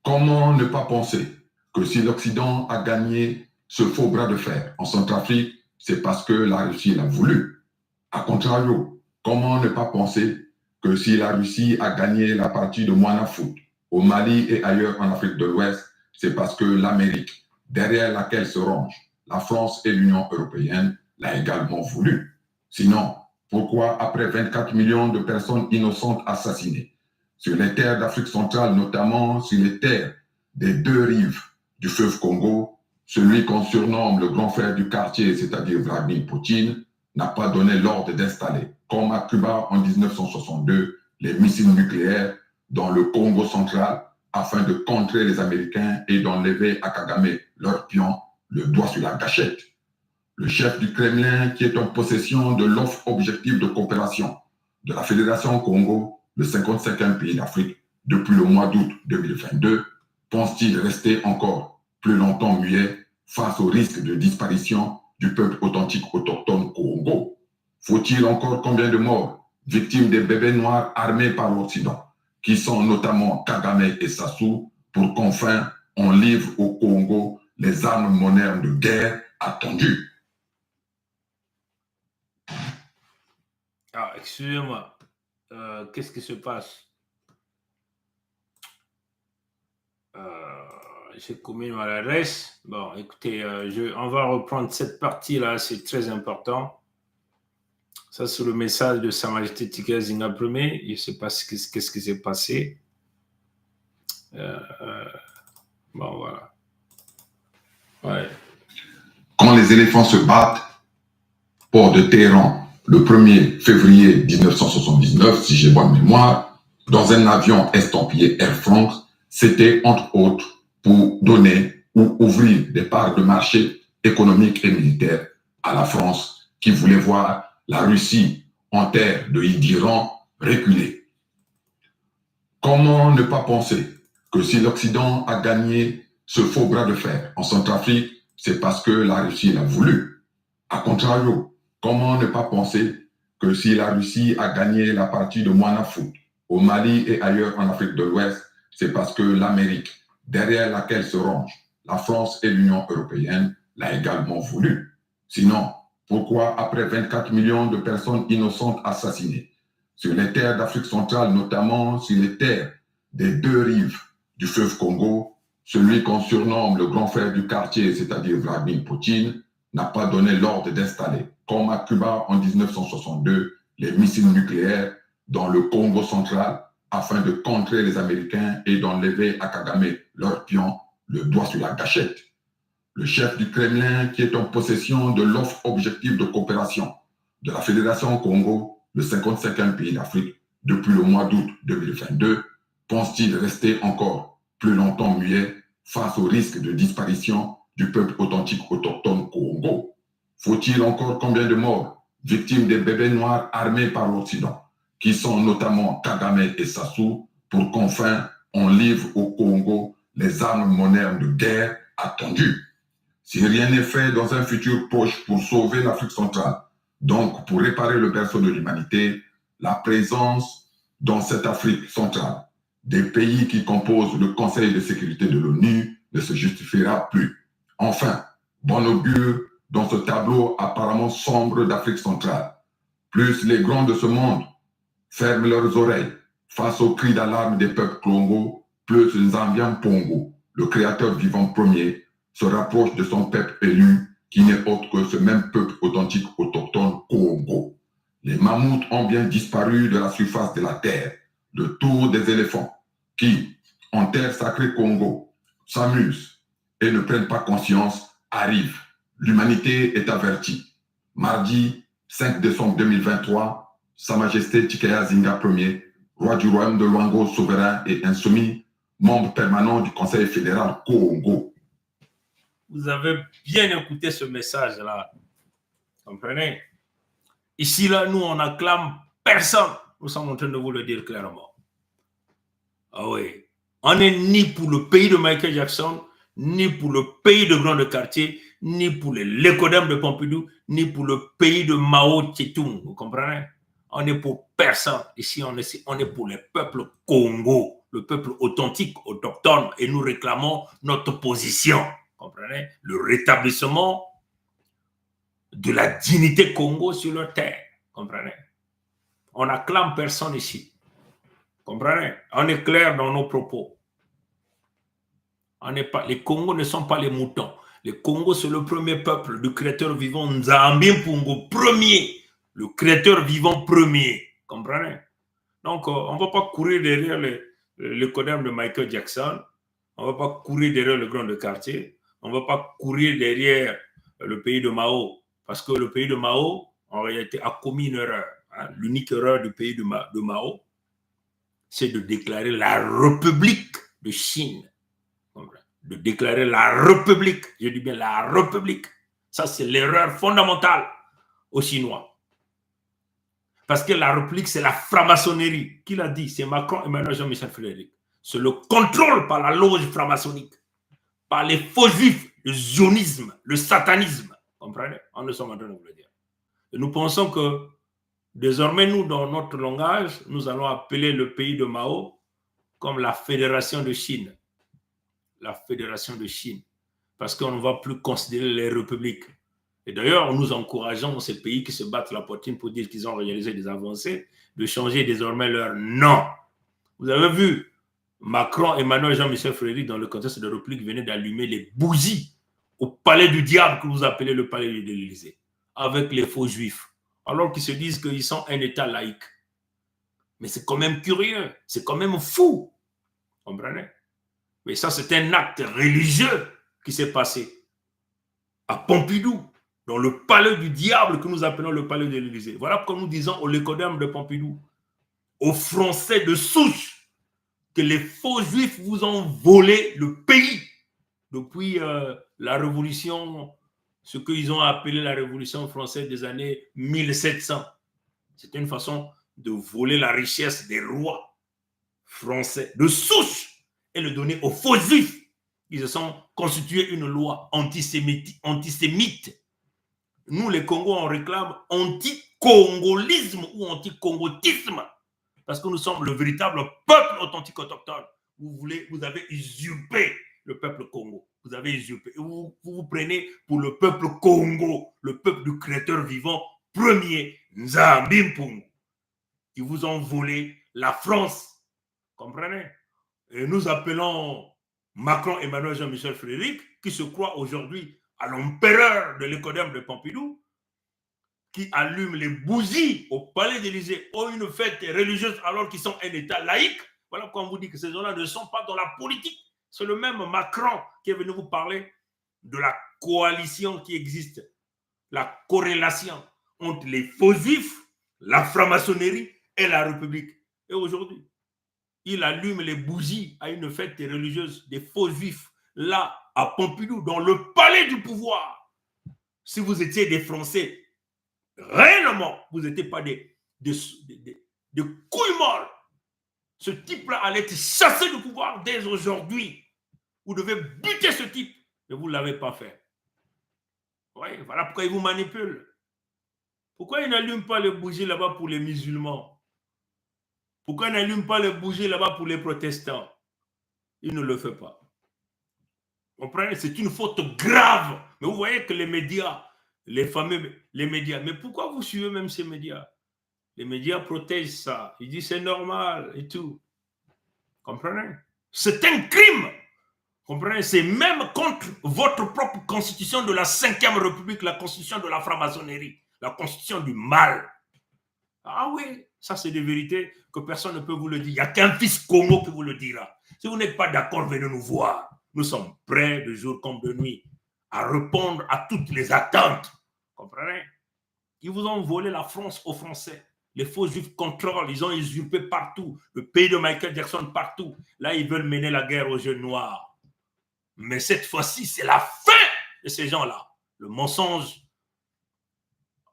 Comment ne pas penser que si l'Occident a gagné ce faux bras de fer en Centrafrique, c'est parce que la Russie l'a voulu. A contrario, comment ne pas penser que si la Russie a gagné la partie de Moana-Foot au Mali et ailleurs en Afrique de l'Ouest, c'est parce que l'Amérique, derrière laquelle se rangent la France et l'Union européenne, l'a également voulu. Sinon, pourquoi, après 24 millions de personnes innocentes assassinées sur les terres d'Afrique centrale, notamment sur les terres des deux rives du fleuve Congo, celui qu'on surnomme le grand frère du quartier, c'est-à-dire Vladimir Poutine, n'a pas donné l'ordre d'installer, comme à Cuba en 1962, les missiles nucléaires dans le Congo central afin de contrer les Américains et d'enlever à Kagame, leur pion, le doigt sur la gâchette. Le chef du Kremlin, qui est en possession de l'offre objective de coopération de la Fédération Congo, le 55e pays d'Afrique, depuis le mois d'août 2022, pense-t-il rester encore plus longtemps muet face au risque de disparition du peuple authentique autochtone Congo? Faut-il encore combien de morts victimes des bébés noirs armés par l'Occident, qui sont notamment Kagame et Sassou, pour qu'enfin on livre au Congo les armes modernes de guerre attendues? Ah, excusez-moi. Qu'est-ce qui se passe? J'ai commis une maladresse. Bon, écoutez, on va reprendre cette partie-là, c'est très important. Ça, c'est le message de Sa Majesté Tika Zinga Premier. Je ne sais pas qu'est-ce qui s'est passé. Bon, voilà. Ouais. Quand les éléphants se battent, port de Téhéran, le 1er février 1979, si j'ai bonne mémoire, dans un avion estampillé Air France, c'était entre autres pour donner ou ouvrir des parts de marché économiques et militaires à la France qui voulait voir la Russie en terre de d'Iran reculer. Comment ne pas penser que si l'Occident a gagné ce faux bras de fer en Centrafrique, c'est parce que la Russie l'a voulu. A contrario, comment ne pas penser que si la Russie a gagné la partie de Moana-Foot au Mali et ailleurs en Afrique de l'Ouest, c'est parce que l'Amérique, derrière laquelle se rangent la France et l'Union européenne, l'a également voulu. Sinon, pourquoi, après 24 millions de personnes innocentes assassinées sur les terres d'Afrique centrale, notamment sur les terres des deux rives du fleuve Congo, celui qu'on surnomme le grand frère du quartier, c'est-à-dire Vladimir Poutine, n'a pas donné l'ordre d'installer, comme à Cuba en 1962, les missiles nucléaires dans le Congo central afin de contrer les Américains et d'enlever à Kagame, leur pion, le doigt sur la gâchette. Le chef du Kremlin, qui est en possession de l'offre objective de coopération de la Fédération Congo, le 55e pays d'Afrique, depuis le mois d'août 2022, pense-t-il rester encore plus longtemps muet face au risque de disparition du peuple authentique autochtone Congo? Faut-il encore combien de morts victimes des bébés noirs armés par l'Occident, qui sont notamment Kagame et Sassou, pour qu'enfin on livre au Congo les armes modernes de guerre attendues? Si rien n'est fait dans un futur proche pour sauver l'Afrique centrale, donc pour réparer le berceau de l'humanité, la présence dans cette Afrique centrale des pays qui composent le Conseil de sécurité de l'ONU ne se justifiera plus. Enfin, bon augure dans ce tableau apparemment sombre d'Afrique centrale. Plus les grands de ce monde ferment leurs oreilles face aux cris d'alarme des peuples Congo, plus Nzambian Pongo, le créateur vivant premier, se rapproche de son peuple élu, qui n'est autre que ce même peuple authentique autochtone Congo. Les mammouths ont bien disparu de la surface de la terre. Le tour des éléphants, qui, en terre sacrée Congo, s'amusent et ne prennent pas conscience, arrive. L'humanité est avertie. Mardi 5 décembre 2023, Sa Majesté Chikaya Zinga Ier, roi du royaume de Luango, souverain et insoumis, membre permanent du Conseil fédéral Congo. Vous avez bien écouté ce message-là. Comprenez? Ici, là, nous, on n'acclame personne. Nous sommes en train de vous le dire clairement. Ah oui. On n'est ni pour le pays de Michael Jackson, ni pour le pays de Grand Quartier, ni pour l'écodème de Pompidou, ni pour le pays de Mao Tse-tung. Vous comprenez? On n'est pour personne. Ici, on est pour le peuple Congo, le peuple authentique, autochtone, et nous réclamons notre position. Vous comprenez? Le rétablissement de la dignité Congo sur leur terre. Comprenez? On n'acclame personne ici. Comprenez? On est clair dans nos propos. Les Congos ne sont pas les moutons. Les Congos, c'est le premier peuple du créateur vivant Nzambi Pongo, premier. Le créateur vivant premier. Comprenez? Donc, on ne va pas courir derrière le codème de Michael Jackson. On ne va pas courir derrière le Grand Quartier. On ne va pas courir derrière le pays de Mao. Parce que le pays de Mao, en réalité, a commis une erreur. Hein. L'unique erreur du pays de Mao, c'est de déclarer la République de Chine. De déclarer la République. Je dis bien la République. Ça, c'est l'erreur fondamentale aux Chinois. Parce que la République, c'est la franc-maçonnerie. Qui l'a dit? C'est Macron, Emmanuel, Jean-Michel Frédéric. C'est le contrôle par la loge franc-maçonnique, par les faux juifs, le zionisme, le satanisme. Comprenez? On est en train de vous le dire. Et nous pensons que désormais, nous, dans notre langage, nous allons appeler le pays de Mao comme la Fédération de Chine. La Fédération de Chine. Parce qu'on ne va plus considérer les républiques. Et d'ailleurs, nous encourageons ces pays qui se battent la poitrine pour dire qu'ils ont réalisé des avancées, de changer désormais leur nom. Vous avez vu, Macron, Emmanuel, Jean-Michel Frédéric, dans le contexte de la République, venaient d'allumer les bougies au palais du diable que vous appelez le palais de l'Élysée, avec les faux juifs, alors qu'ils se disent qu'ils sont un État laïque. Mais c'est quand même curieux, c'est quand même fou. Vous comprenez? Mais ça, c'est un acte religieux qui s'est passé à Pompidou, dans le palais du diable que nous appelons le palais de l'Élysée. Voilà pourquoi nous disons au lécodème de Pompidou, aux Français de souche, que les faux juifs vous ont volé le pays depuis la révolution, ce qu'ils ont appelé la révolution française des années 1700. C'était une façon de voler la richesse des rois français de souche et le donner aux faux juifs. Ils se sont constitués une loi antisémite. Nous, les Congos, on réclame anti-congolisme ou anti-congotisme parce que nous sommes le véritable peuple authentique autochtone. Vous avez usurpé le peuple Congo. Vous avez usurpé. Vous vous prenez pour le peuple Congo, le peuple du créateur vivant premier, Nzambi Mpungu, qui vous ont volé la France. Comprenez? Et nous appelons Macron, Emmanuel, Jean-Michel Frédéric, qui se croit aujourd'hui à l'empereur de l'écodème de Pompidou, qui allument les bougies au palais d'Élysée, ont une fête religieuse alors qu'ils sont un État laïque. Voilà pourquoi on vous dit que ces gens-là ne sont pas dans la politique. C'est le même Macron qui est venu vous parler de la coalition qui existe, la corrélation entre les faux juifs, la franc-maçonnerie et la République. Et aujourd'hui, il allume les bougies à une fête religieuse des faux juifs, là, à Pompidou, dans le palais du pouvoir. Si vous étiez des Français, réellement, vous n'étiez pas des couilles molles. Ce type-là allait être chassé du pouvoir dès aujourd'hui. Vous devez buter ce type, mais vous ne l'avez pas fait. Oui, voilà pourquoi il vous manipule. Pourquoi il n'allume pas les bougies là-bas pour les musulmans? Pourquoi il n'allume pas les bougies là-bas pour les protestants? Il ne le fait pas. Vous comprenez? C'est une faute grave. Mais vous voyez que les médias, les fameux les médias, mais pourquoi vous suivez même ces médias? Les médias protègent ça. Ils disent c'est normal et tout. Comprenez? C'est un crime. Comprenez? C'est même contre votre propre constitution de la 5e République, la constitution de la franc-maçonnerie, la constitution du mal. Ah oui, ça c'est des vérités que personne ne peut vous le dire. Il n'y a qu'un fils Congo qui vous le dira. Si vous n'êtes pas d'accord, venez nous voir. Nous sommes prêts de jour comme de nuit à répondre à toutes les attentes. Comprenez? Ils vous ont volé la France aux Français. Les faux juifs contrôlent, ils ont usurpé partout. Le pays de Michael Jackson partout. Là, ils veulent mener la guerre aux jeunes noirs. Mais cette fois-ci, c'est la fin de ces gens-là. Le mensonge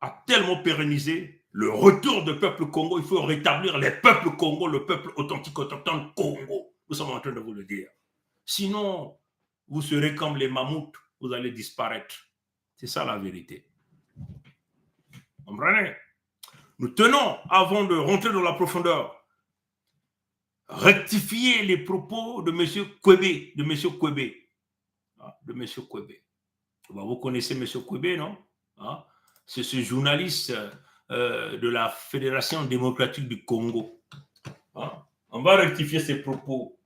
a tellement pérennisé le retour du peuple Congo. Il faut rétablir les peuples Congo, le peuple authentique autochtone Congo. Nous sommes en train de vous le dire. Sinon, vous serez comme les mammouths, vous allez disparaître. C'est ça la vérité. Vous comprenez? Nous tenons, avant de rentrer dans la profondeur, rectifier les propos de M. Kwebe, de M. Kwebe. De M. Kwebe. Vous connaissez M. Kwebe, non? C'est ce journaliste de la Fédération démocratique du Congo. On va rectifier ces propos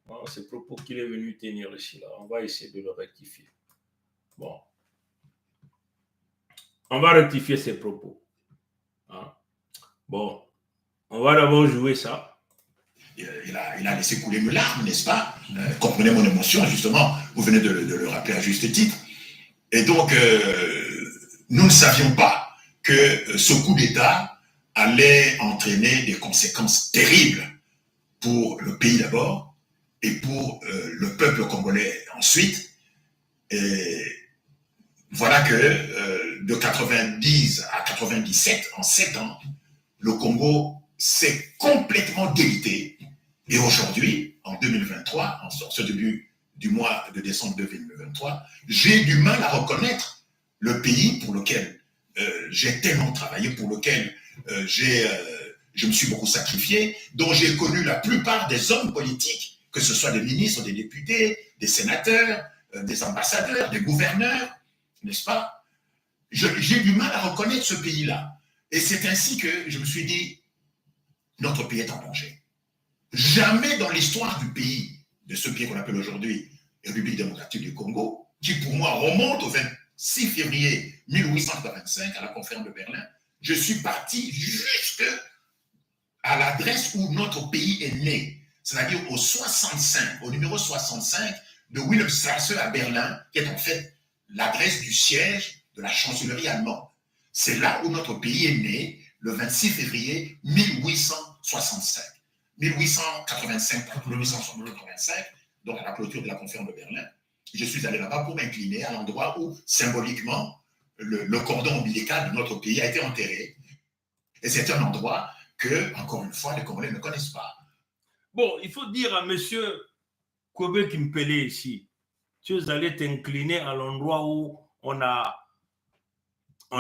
qu'il est venu tenir ici. Là. On va essayer de le rectifier. Bon. On va rectifier ces propos. Bon. On va d'abord jouer ça. Il a laissé couler une larme, n'est-ce pas? Comprenez mon émotion, justement. Vous venez de le rappeler à juste titre. Et donc, nous ne savions pas que ce coup d'État allait entraîner des conséquences terribles pour le pays d'abord et pour le peuple congolais ensuite. Et voilà que de 90 à 97, en 7 ans, le Congo s'est complètement délité. Et aujourd'hui, en 2023, en ce début du mois de décembre 2023, j'ai du mal à reconnaître le pays pour lequel j'ai tellement travaillé, pour lequel je me suis beaucoup sacrifié, dont j'ai connu la plupart des hommes politiques, que ce soit des ministres, des députés, des sénateurs, des ambassadeurs, des gouverneurs, n'est-ce pas? J'ai du mal à reconnaître ce pays-là. Et c'est ainsi que je me suis dit, notre pays est en danger. Jamais dans l'histoire du pays, de ce pays qu'on appelle aujourd'hui République démocratique du Congo, qui pour moi remonte au 26 février 1885 à la conférence de Berlin, je suis parti jusque à l'adresse où notre pays est né, c'est-à-dire au 65, au numéro 65 de Wilhelmstrasse à Berlin, qui est en fait l'adresse du siège de la chancellerie allemande. C'est là où notre pays est né, le 26 février 1865. 1885, donc à la clôture de la conférence de Berlin. Je suis allé là-bas pour m'incliner à l'endroit où, symboliquement, le cordon ombilical de notre pays a été enterré. Et c'est un endroit que, encore une fois, les Congolais ne connaissent pas. Bon, il faut dire à M. Kobe Kimpele ici, tu es allé t'incliner à l'endroit où on a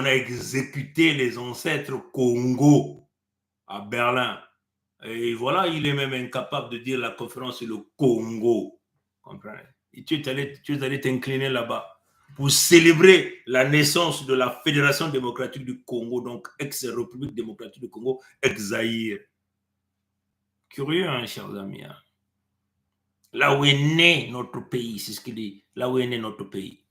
exécuté les ancêtres Congo à Berlin. Et voilà, il est même incapable de dire la conférence c'est le Congo. Comprenez? Et tu es allé t'incliner là-bas pour célébrer la naissance de la Fédération démocratique du Congo, donc ex-République démocratique du Congo, ex-Zaïre. Curieux, hein, chers amis. Hein? Là où est né notre pays, c'est ce qu'il dit. Là où est né notre pays.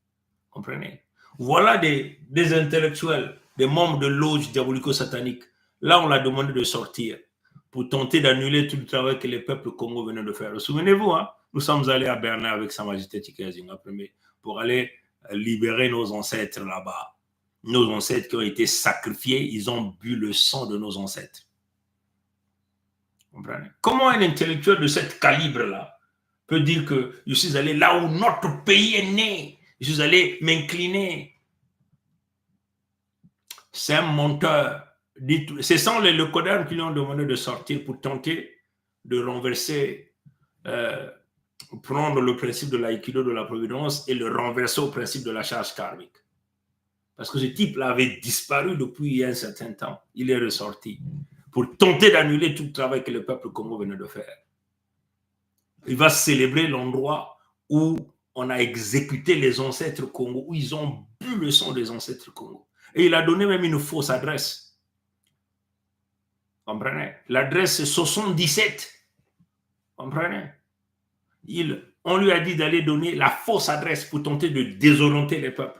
Comprenez? Voilà des intellectuels, des membres de loges diabolico-sataniques. Là, on l'a demandé de sortir pour tenter d'annuler tout le travail que les peuples Congo venaient de faire. Souvenez-vous, hein, nous sommes allés à Berlin avec Sa Majesté Tike Zinga Premier pour aller libérer nos ancêtres là-bas. Nos ancêtres qui ont été sacrifiés, ils ont bu le sang de nos ancêtres. Comprenez? Comment un intellectuel de ce calibre-là peut dire que je suis allé là où notre pays est né, je suis allé m'incliner? C'est un menteur. Ce sont les Lecodermes qui lui ont demandé de sortir pour tenter de renverser, prendre le principe de l'aïkido de la providence et le renverser au principe de la charge karmique. Parce que ce type-là avait disparu depuis un certain temps. Il est ressorti pour tenter d'annuler tout le travail que le peuple Congo venait de faire. Il va célébrer l'endroit où on a exécuté les ancêtres Congo, où ils ont bu le sang des ancêtres Congo. Et il a donné même une fausse adresse. Comprenez? L'adresse c'est 77. Comprenez? On lui a dit d'aller donner la fausse adresse pour tenter de désorienter les peuples.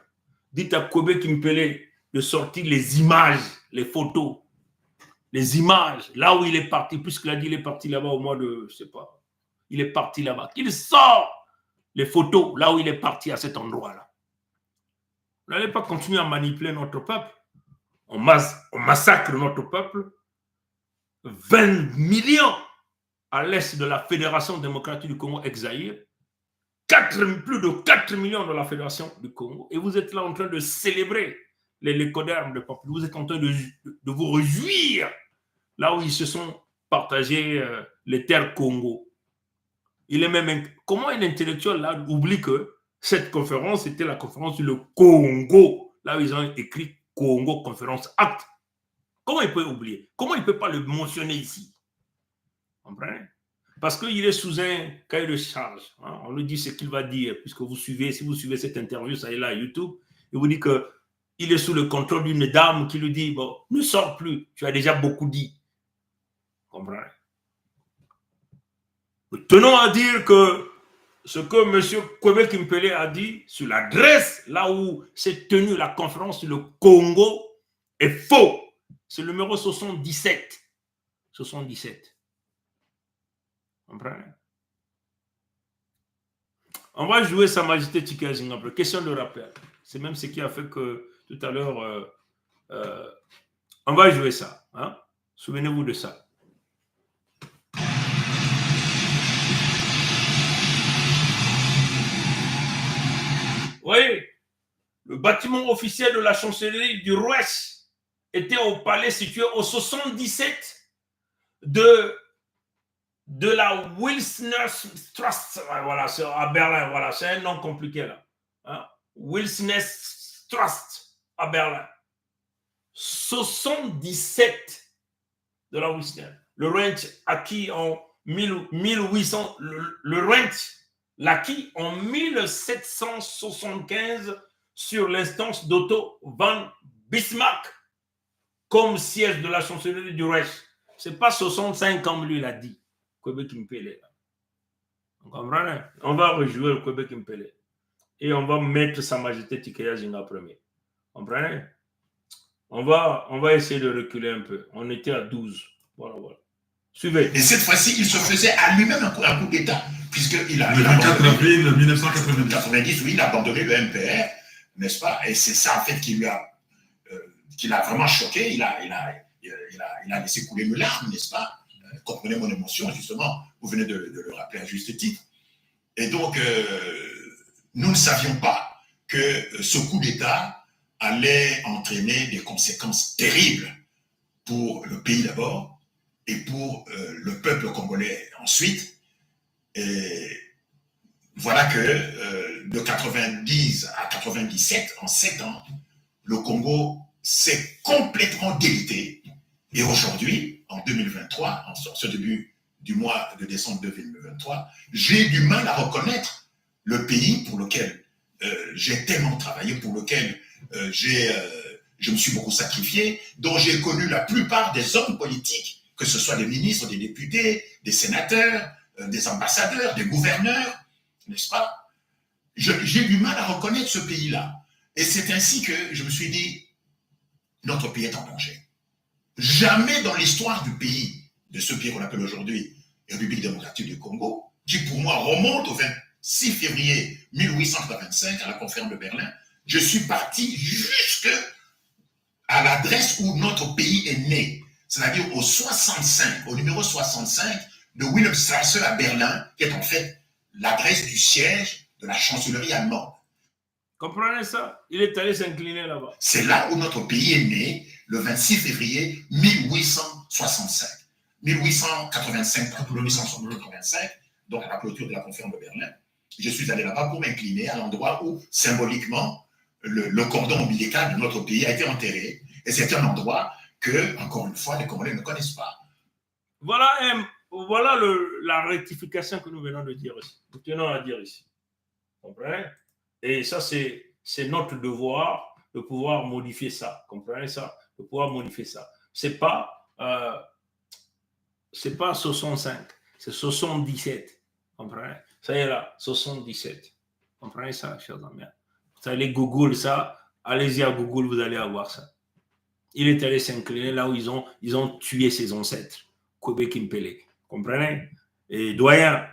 Dites à Kobe Kimpele de sortir les images, les photos, les images, là où il est parti, puisqu'il a dit qu'il est parti là-bas au mois de, je sais pas, il est parti là-bas. Qu'il sort les photos, là où il est parti à cet endroit-là. Vous n'allez pas continuer à manipuler notre peuple. On massacre notre peuple. 20 millions à l'est de la Fédération démocratique du Congo, ex-Zaïre. Plus de 4 millions de la Fédération du Congo. Et vous êtes là en train de célébrer les Lecodermes de peuple. Vous êtes en train de vous réjouir là où ils se sont partagés les terres Congo. Il est même comment un intellectuel là oublie que cette conférence était la conférence sur le Congo, là où ils ont écrit Congo Conférence Acte. Comment il peut oublier? Comment il ne peut pas le mentionner ici? Vous comprenez? Parce qu'il est sous un cahier de charge. Hein? On lui dit ce qu'il va dire, puisque vous suivez, si vous suivez cette interview, ça est là à YouTube, il vous dit qu'il est sous le contrôle d'une dame qui lui dit, bon, ne sors plus, tu as déjà beaucoup dit. Vous comprenez? Nous tenons à dire que ce que M. Kobe Kimpele a dit sur l'adresse, là où s'est tenue la conférence sur le Congo, est faux. C'est le numéro 77. 77. Comprenez? On va jouer Sa Majesté Tike Zinga. Question de rappel. C'est même ce qui a fait que tout à l'heure, on va jouer ça. Hein? Souvenez-vous de ça. Oui, le bâtiment officiel de la chancellerie du Rouest était au palais situé au 77 de la Wilsnerstrasse, voilà, c'est à Berlin, voilà, c'est un nom compliqué là. Hein? Wilsnerstrasse à Berlin. 77 de la Wilsner. Le Rennes acquis en 1800, le Rennes l'acquis en 1775 sur l'instance d'Otto von Bismarck comme siège de la chancellerie du Reich. Ce n'est pas 65 comme lui l'a dit. Kobe Kimpele. Vous comprenez? On va rejouer le Kobe Kimpele. Et on va mettre Sa Majesté Tike Zinga premier. Vous comprenez? On va essayer de reculer un peu. On était à 12. Voilà, voilà. Suivez. Et cette fois-ci, il se faisait à lui-même un coup d'État. Puisqu'il a. Le 24 avril 1990. Oui, il a abandonné le MPR, n'est-ce pas? Et c'est ça, en fait, qui l'a vraiment choqué. Il a laissé couler une larme, n'est-ce pas? Comprenez mon émotion, justement. Vous venez de le rappeler à juste titre. Et donc, nous ne savions pas que ce coup d'État allait entraîner des conséquences terribles pour le pays d'abord et pour le peuple congolais ensuite. Et voilà que de 90 à 97, en 7 ans, le Congo s'est complètement délité. Et aujourd'hui, en 2023, en ce début du mois de décembre 2023, j'ai du mal à reconnaître le pays pour lequel j'ai tellement travaillé, pour lequel je me suis beaucoup sacrifié, dont j'ai connu la plupart des hommes politiques, que ce soit des ministres, des députés, des sénateurs, des ambassadeurs, des gouverneurs, n'est-ce pas? J'ai du mal à reconnaître ce pays-là. Et c'est ainsi que je me suis dit, notre pays est en danger. Jamais dans l'histoire du pays, de ce pays qu'on appelle aujourd'hui République démocratique du Congo, qui pour moi remonte au 26 février 1885 à la conférence de Berlin, je suis parti jusqu'à l'adresse où notre pays est né, c'est-à-dire au 65, au numéro 65 de Wilhelmstrasse à Berlin, qui est en fait l'adresse du siège de la chancellerie allemande. Comprenez ça? Il est allé s'incliner là-bas. C'est là où notre pays est né, le 26 février 1865. 1885, donc à la clôture de la conférence de Berlin. Je suis allé là-bas pour m'incliner à l'endroit où, symboliquement, le cordon ombilical de notre pays a été enterré. Et c'est un endroit que, encore une fois, les Congolais ne connaissent pas. Voilà, voilà la rectification que nous venons de dire ici. Nous tenons à dire ici. Vous comprenez? Et ça, c'est notre devoir de pouvoir modifier ça. Comprenez ça? De pouvoir modifier ça. C'est pas 65, c'est 77. Comprenez? Ça y est là, 77. Comprenez ça, chers amis? Vous allez Google ça, allez-y à Google, vous allez avoir ça. Il est allé s'incliner là où ils ont tué ses ancêtres. Kobe Kimpele. Comprenez? Et doyen,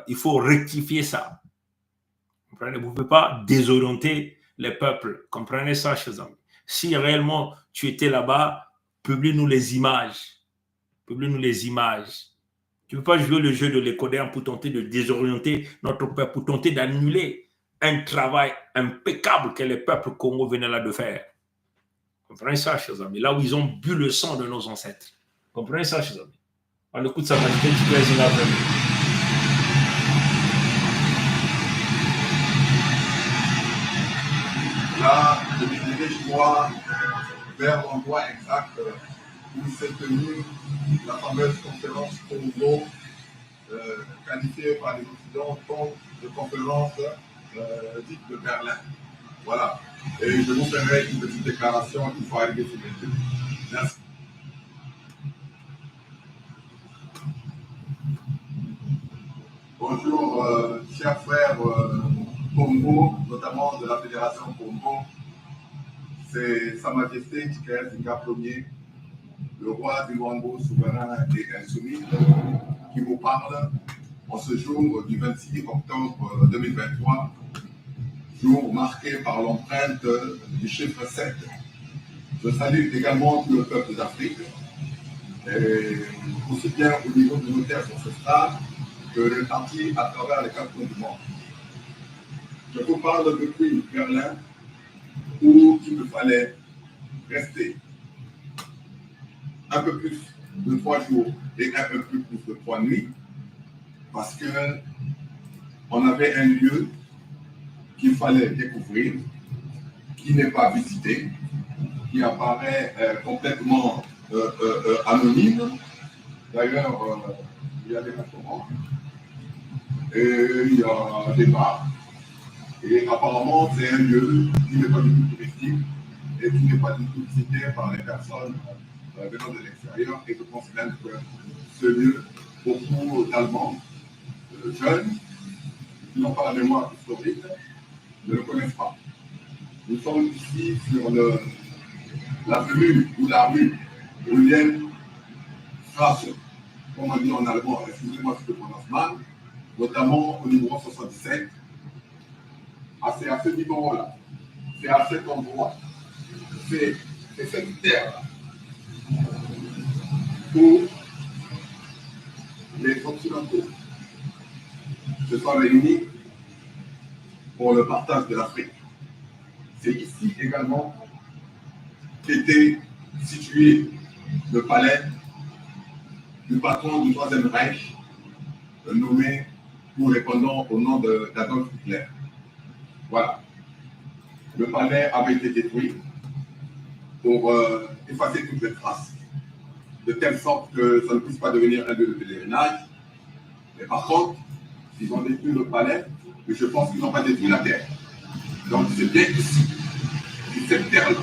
il faut rectifier ça. Comprenez? Vous ne pouvez pas désorienter les peuples. Comprenez ça, chers amis? Si réellement tu étais là-bas, publie-nous les images. Publie-nous les images. Tu ne peux pas jouer le jeu de l'écodère pour tenter de désorienter notre peuple, pour tenter d'annuler un travail impeccable que les peuples Congo venaient là de faire. Comprenez ça, chers amis? Là où ils ont bu le sang de nos ancêtres. Comprenez ça, chers amis? On écoute sa majesté du président. Là, je me dirige moi vers l'endroit exact où s'est tenue la fameuse conférence Congo, qualifiée par les Occidentaux comme de conférence dite de Berlin. Voilà. Et je vous ferai une petite déclaration une fois arrivé sur les deux. Merci. Bonjour, chers frères Congo, notamment de la Fédération Congo. C'est Sa Majesté Tshikaya Zinga Ier, le roi du Luango souverain et insoumis, qui vous parle en ce jour du 26 octobre 2023, jour marqué par l'empreinte du chiffre 7. Je salue également tout le peuple d'Afrique, aussi bien au niveau de nos terres ancestrales que répartis à travers les 4 coins du monde. Je vous parle depuis Berlin, où il me fallait rester un peu plus de 3 jours et un peu plus de 3 nuits, parce qu'on avait un lieu qu'il fallait découvrir, qui n'est pas visité, qui apparaît complètement anonyme. D'ailleurs, il y a des restaurants, et il y a des bars. Et apparemment, c'est un lieu qui n'est pas du tout touristique et qui n'est pas du tout visité par les personnes venant de l'extérieur. Et je pense même que ce lieu, beaucoup d'Allemands jeunes, qui n'ont pas la mémoire historique, ne le connaissent pas. Nous sommes ici sur l'avenue ou la rue Wilhelmstrasse, comme on dit en allemand, excusez-moi si je prononce mal, notamment au numéro 77. C'est à ce niveau-là, c'est à cet endroit, c'est cette terre où les Occidentaux se sont réunis pour le partage de l'Afrique. C'est ici également qu'était situé le palais du patron du Troisième Reich, nommé pour répondant au nom d'Adolf Hitler. Voilà. Le palais avait été détruit pour effacer toutes les traces, de telle sorte que ça ne puisse pas devenir un lieu de pèlerinage. Mais par contre, ils ont détruit le palais, mais je pense qu'ils n'ont pas détruit la terre. Donc c'est bien ici, que cette terre-là,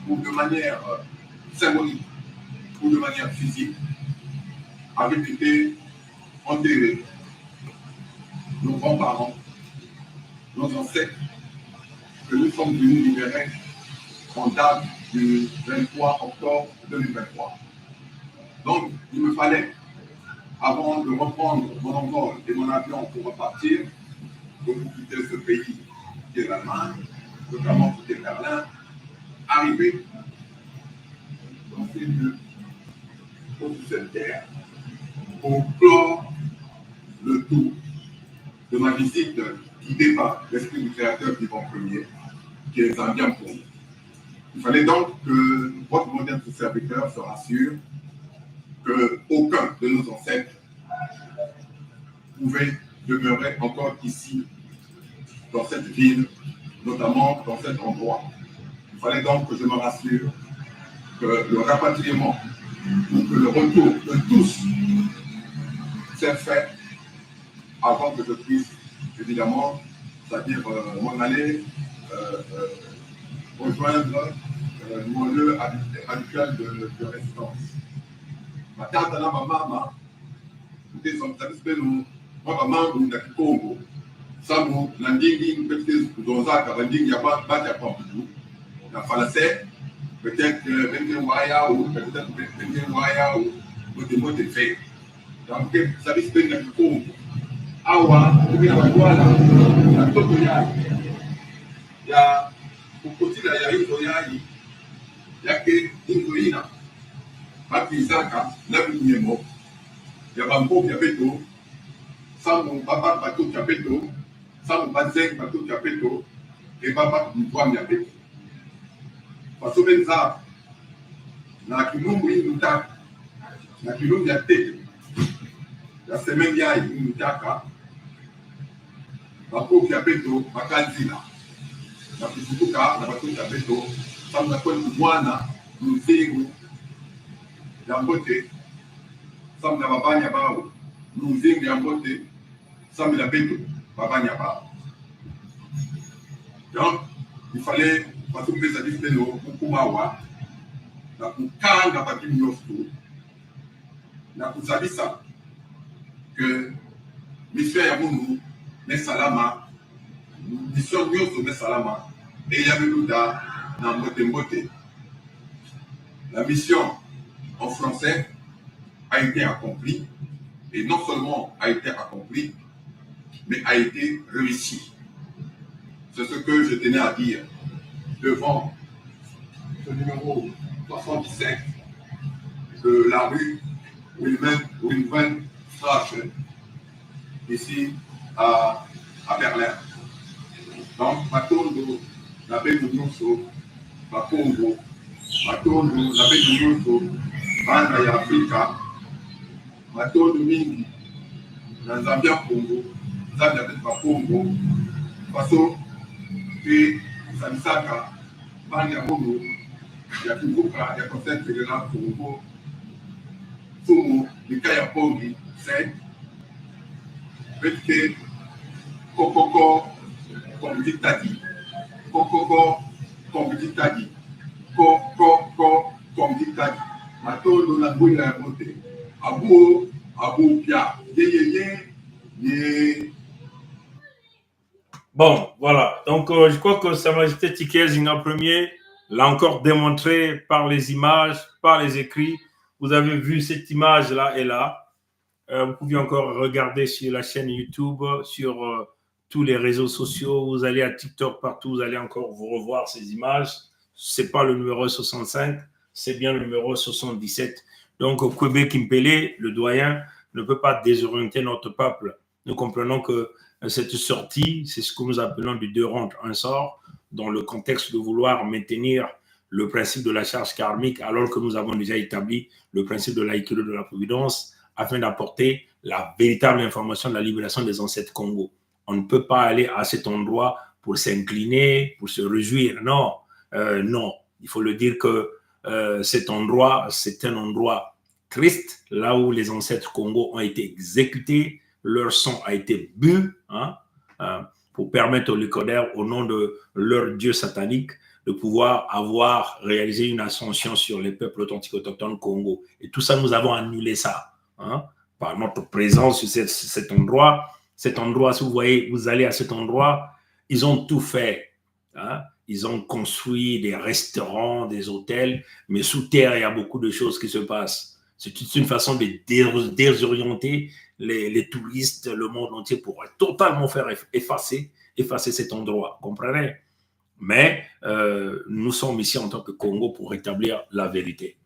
ou de manière symbolique, ou de manière physique, avait été enterrés. Nos grands-parents, nos ancêtres, que nous sommes venus libérer en date du 23 octobre 2023. Donc, il me fallait, avant de reprendre mon envol et mon avion pour repartir, pour quitter ce pays qui est l'Allemagne, notamment quitter Berlin, arriver dans ces lieux, sur cette terre, pour clore le tour de ma visite guidée par l'esprit du créateur vivant premier, qui est un bien pour nous. Il fallait donc que votre moderne serviteur se rassure qu'aucun de nos ancêtres pouvait demeurer encore ici, dans cette ville, notamment dans cet endroit. Il fallait donc que je me rassure que le rapatriement, que le retour de tous s'est fait avant que je puisse, évidemment, c'est-à-dire m'en aller rejoindre mon lieu habituel de résidence. Ma tante na ma mama, nous sommes satisfaits, nous, moi, maman, nous, dans le Congo, ça, nous, l'anding, peut-être, dans un cas, l'anding, il n'y a pas de Pampidou, la Falasé, peut-être, Waya, ou peut-être, Waya, ou peut-être, fait. Donc, ça veut dire dans le Congo. Awa, il y a la Totoya, il y a, au côté de la Yaï, il y a que Ingoïna. Bakizaka, Nabinyemo, Yabambo Yabeto, Samu Baba Bato Yabeto, Samu Bazek Bato Yabeto, et Baba Mouam Yabeto. Parce que ça, na Kilumbu Inuta, na Kilumbu Yate, la semaine ya Inutaka, Bako Yabeto, Bakanzina, na Kizuka, na Bato Yabeto, Samu Nakon Mwana, Nuzegu, Yambote, Sam na Babanya Bao, Luzing Yambote, Sam la Beto, Babanya Bao. Donc, il fallait, parce que ça dit que nous, Kumawa, na Kukanga Bakim Yosto, na Kusabisa, que Mission Yamunu, Mesalama, Mission Yosto Mesalama, et Yameluda, na Mbote. La mission en français a été accompli, et non seulement a été accompli, mais a été réussi. C'est ce que je tenais à dire devant ce numéro 77 de la rue Wilhelmstrasse, ici à Berlin. Donc, Matondo, la baie de Nyonso, Makongo, Matondo, la baie de Nyonso, Banda ya Afrika, Matondo mingi, na Zambia Congo, Zambia Pepa Congo, Faso, et Samisaka, Banda Mono, ya Kivuka, ya Conseil fédéral Congo, Sumo, Likaya Pongi, c'est Petke, Kokoko, Komditadi, Kokoko, Komditadi, Kokoko, Komditadi. Bon, voilà. Donc, je crois que Sa Majesté Tiké Zinga Premier l'a encore démontré par les images, par les écrits. Vous avez vu cette image-là et là. Vous pouvez encore regarder sur la chaîne YouTube, sur tous les réseaux sociaux. Vous allez à TikTok, partout. Vous allez encore vous revoir ces images. Ce n'est pas le numéro 65. C'est bien le numéro 77. Donc, Kwebe Kimpele, le doyen, ne peut pas désorienter notre peuple. Nous comprenons que cette sortie, c'est ce que nous appelons du deux rentres, un sort, dans le contexte de vouloir maintenir le principe de la charge karmique, alors que nous avons déjà établi le principe de l'aïkido de la providence, afin d'apporter la véritable information de la libération des ancêtres Congo. On ne peut pas aller à cet endroit pour s'incliner, pour se réjouir. Non, non. Il faut le dire que cet endroit, c'est un endroit triste, là où les ancêtres Congo ont été exécutés, leur sang a été bu, pour permettre aux Lycodaires, au nom de leur dieu satanique, de pouvoir avoir réalisé une ascension sur les peuples authentiques autochtones Congo. Et tout ça, nous avons annulé ça, par notre présence sur cet endroit. Cet endroit, si vous voyez, vous allez à cet endroit, ils ont tout fait. Hein. Ils ont construit des restaurants, des hôtels, mais sous terre, il y a beaucoup de choses qui se passent. C'est une façon de désorienter les touristes, le monde entier, pour totalement faire effacer cet endroit. Vous comprenez? Mais nous sommes ici en tant que Congo pour rétablir la vérité.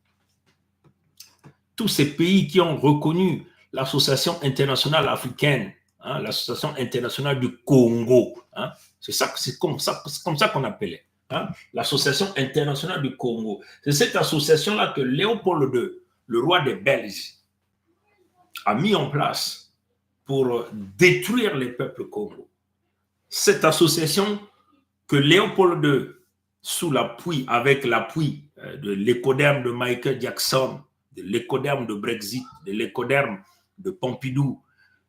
Tous ces pays qui ont reconnu l'Association internationale africaine, hein, l'Association internationale du Congo, hein, c'est comme ça qu'on appelait, hein, l'Association internationale du Congo. C'est cette association-là que Léopold II, le roi des Belges, a mis en place pour détruire les peuples congolais. Cette association que Léopold II, sous l'appui, avec l'appui de l'écoderme de Michael Jackson, de l'écoderme de Brexit, de l'écoderme de Pompidou,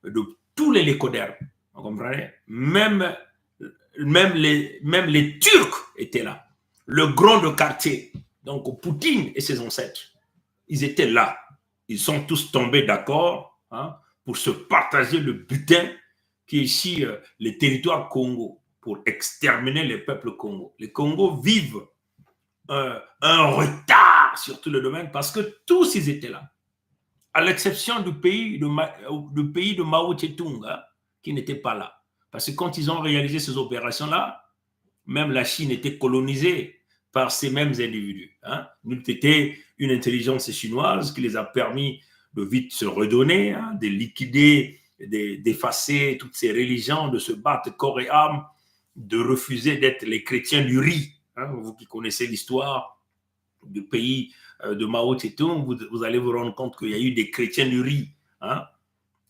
de tous les lécodermes, vous comprenez? Même les Turcs étaient là. Le grand de quartier, donc Poutine et ses ancêtres, ils étaient là. Ils sont tous tombés d'accord, hein, pour se partager le butin qui est ici les territoires Congo, pour exterminer les peuples Congo. Les Congos vivent un retard sur tout le domaine parce que tous ils étaient là, à l'exception du pays de Mao Tse-tung, hein, qui n'était pas là. Parce que quand ils ont réalisé ces opérations-là, même la Chine était colonisée par ces mêmes individus. Hein. C'était une intelligence chinoise qui les a permis de vite se redonner, hein, de liquider, d'effacer toutes ces religions, de se battre corps et âme, de refuser d'être les chrétiens du riz. Hein. Vous qui connaissez l'histoire du pays de Mao Tse-tung, vous allez vous rendre compte qu'il y a eu des chrétiens du riz. Hein.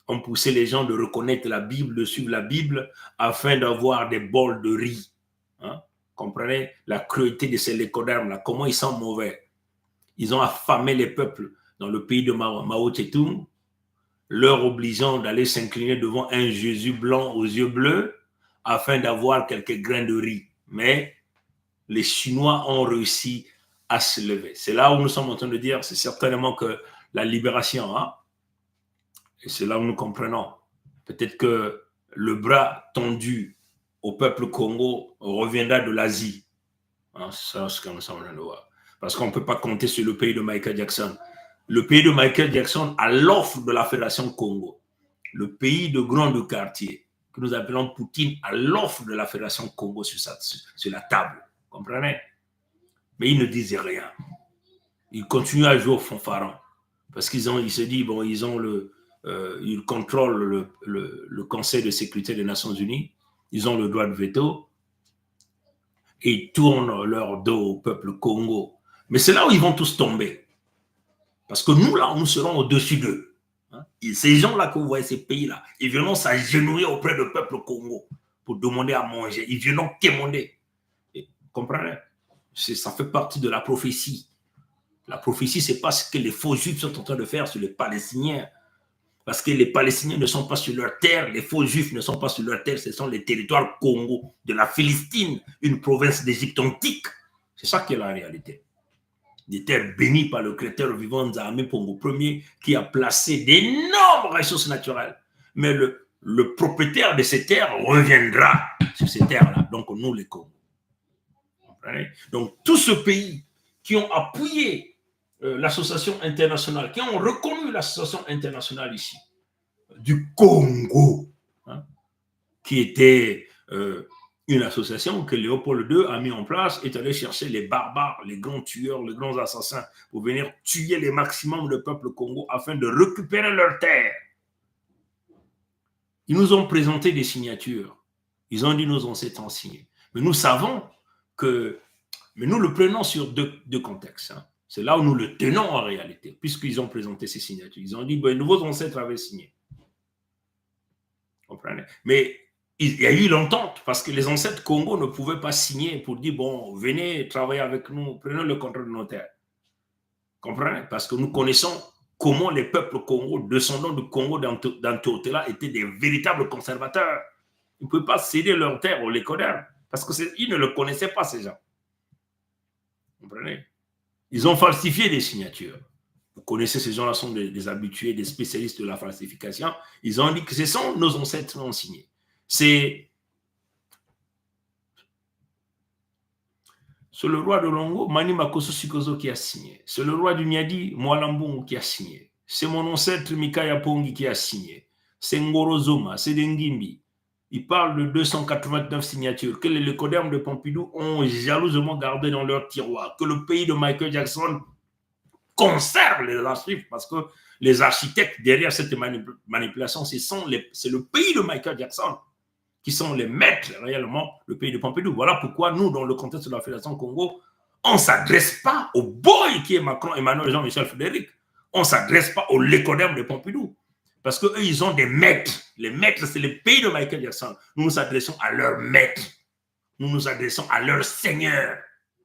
On poussait les gens de reconnaître la Bible, de suivre la Bible, afin d'avoir des bols de riz. Hein. Comprenez la cruauté de ces lécodermes-là, comment ils sont mauvais. Ils ont affamé les peuples dans le pays de Mao Tse-tung, leur obligeant d'aller s'incliner devant un Jésus blanc aux yeux bleus afin d'avoir quelques grains de riz. Mais les Chinois ont réussi à se lever. C'est là où nous sommes en train de dire, c'est certainement que la libération, hein, et c'est là où nous comprenons, peut-être que le bras tendu au peuple Congo reviendra de l'Asie. Hein, c'est ça ce que nous sommes en train de voir. Parce qu'on ne peut pas compter sur le pays de Michael Jackson. Le pays de Michael Jackson a l'offre de la Fédération Congo. Le pays de grand quartier, que nous appelons Poutine, a l'offre de la Fédération Congo sur la table. Vous comprenez? Mais ils ne disent rien. Ils continuent à jouer au fanfaron. Parce qu'ils se disent, bon, ils contrôlent le Conseil de sécurité des Nations Unies. Ils ont le droit de veto. Et ils tournent leur dos au peuple Congo. Mais c'est là où ils vont tous tomber. Parce que nous, là, nous serons au-dessus d'eux. Hein? Et ces gens-là que vous voyez, ces pays-là, ils viendront s'agenouiller auprès du peuple Congo pour demander à manger. Ils viendront quémander. Vous comprenez? Ça fait partie de la prophétie. La prophétie, ce n'est pas ce que les faux juifs sont en train de faire sur les Palestiniens. Parce que les Palestiniens ne sont pas sur leur terre, les faux juifs ne sont pas sur leur terre, ce sont les territoires Congo, de la Philistine, une province d'Égypte antique. C'est ça qui est la réalité. Des terres bénies par le Créateur vivant Nzambe Pongo Ier, qui a placé d'énormes ressources naturelles. Mais le propriétaire de ces terres reviendra sur ces terres-là, donc nous les Congos. Donc tous ce pays qui ont appuyé l'association internationale, qui ont reconnu l'association internationale ici, du Congo, hein, qui était une association que Léopold II a mis en place, est allé chercher les barbares, les grands tueurs, les grands assassins, pour venir tuer les maximums de peuple Congo afin de récupérer leurs terres. Ils nous ont présenté des signatures. Ils ont dit nos ancêtres ont signé. Mais nous savons que, mais nous le prenons sur deux contextes. Hein. C'est là où nous le tenons en réalité, puisqu'ils ont présenté ces signatures. Ils ont dit, ben, vos ancêtres avaient signé. Vous comprenez? Mais il y a eu l'entente, parce que les ancêtres Congo ne pouvaient pas signer pour dire, bon, venez travailler avec nous, prenez le contrôle de nos terres. Vous comprenez? Parce que nous connaissons comment les peuples Congo, descendants du Congo d'Antotela, étaient des véritables conservateurs. Ils ne pouvaient pas céder leurs terres aux Lécodermes, parce qu'ils ne le connaissaient pas, ces gens. Vous comprenez? Ils ont falsifié des signatures. Vous connaissez, ces gens-là sont des habitués, des spécialistes de la falsification. Ils ont dit que ce sont nos ancêtres qui ont signé. C'est le roi de Longo, Mani Makoso Sikozo, qui a signé. C'est le roi du Niadi, Mwalambungu, qui a signé. C'est mon ancêtre Mikaya Pongi qui a signé. C'est Ngoro Zoma, c'est Dengimbi. Il parle de 289 signatures que les Lecodermes de Pompidou ont jalousement gardé dans leur tiroir, que le pays de Michael Jackson conserve les archives, parce que les architectes derrière cette manipulation, c'est le pays de Michael Jackson qui sont les maîtres réellement, le pays de Pompidou. Voilà pourquoi nous, dans le contexte de la Fédération Congo, on ne s'adresse pas au boy qui est Macron, Emmanuel, Jean-Michel Frédéric. On ne s'adresse pas aux Lecodermes de Pompidou. Parce qu'eux, ils ont des maîtres. Les maîtres, c'est le pays de Michael Jackson. Nous nous adressons à leurs maîtres. Nous nous adressons à leur seigneur.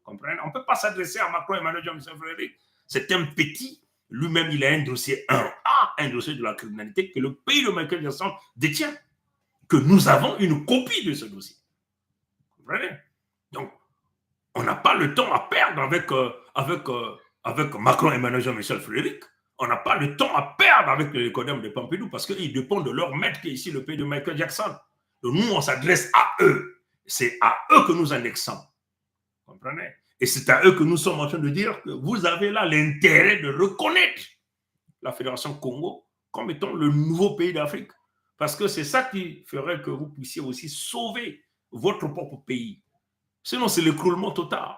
Comprenez? On ne peut pas s'adresser à Macron, Emmanuel, Jean-Michel Frédéric. C'est un petit. Lui-même, il a un dossier 1A, un dossier de la criminalité que le pays de Michael Jackson détient. Que nous avons une copie de ce dossier. Vous comprenez? Donc, on n'a pas le temps à perdre avec Macron, Emmanuel, Jean-Michel Frédéric. On n'a pas le temps à perdre avec les Lecodermes de Pompidou parce qu'ils dépendent de leur maître qui est ici le pays de Michael Jackson. Donc nous, on s'adresse à eux. C'est à eux que nous annexons. Vous comprenez? Et c'est à eux que nous sommes en train de dire que vous avez là l'intérêt de reconnaître la Fédération Congo comme étant le nouveau pays d'Afrique. Parce que c'est ça qui ferait que vous puissiez aussi sauver votre propre pays. Sinon, c'est l'écroulement total.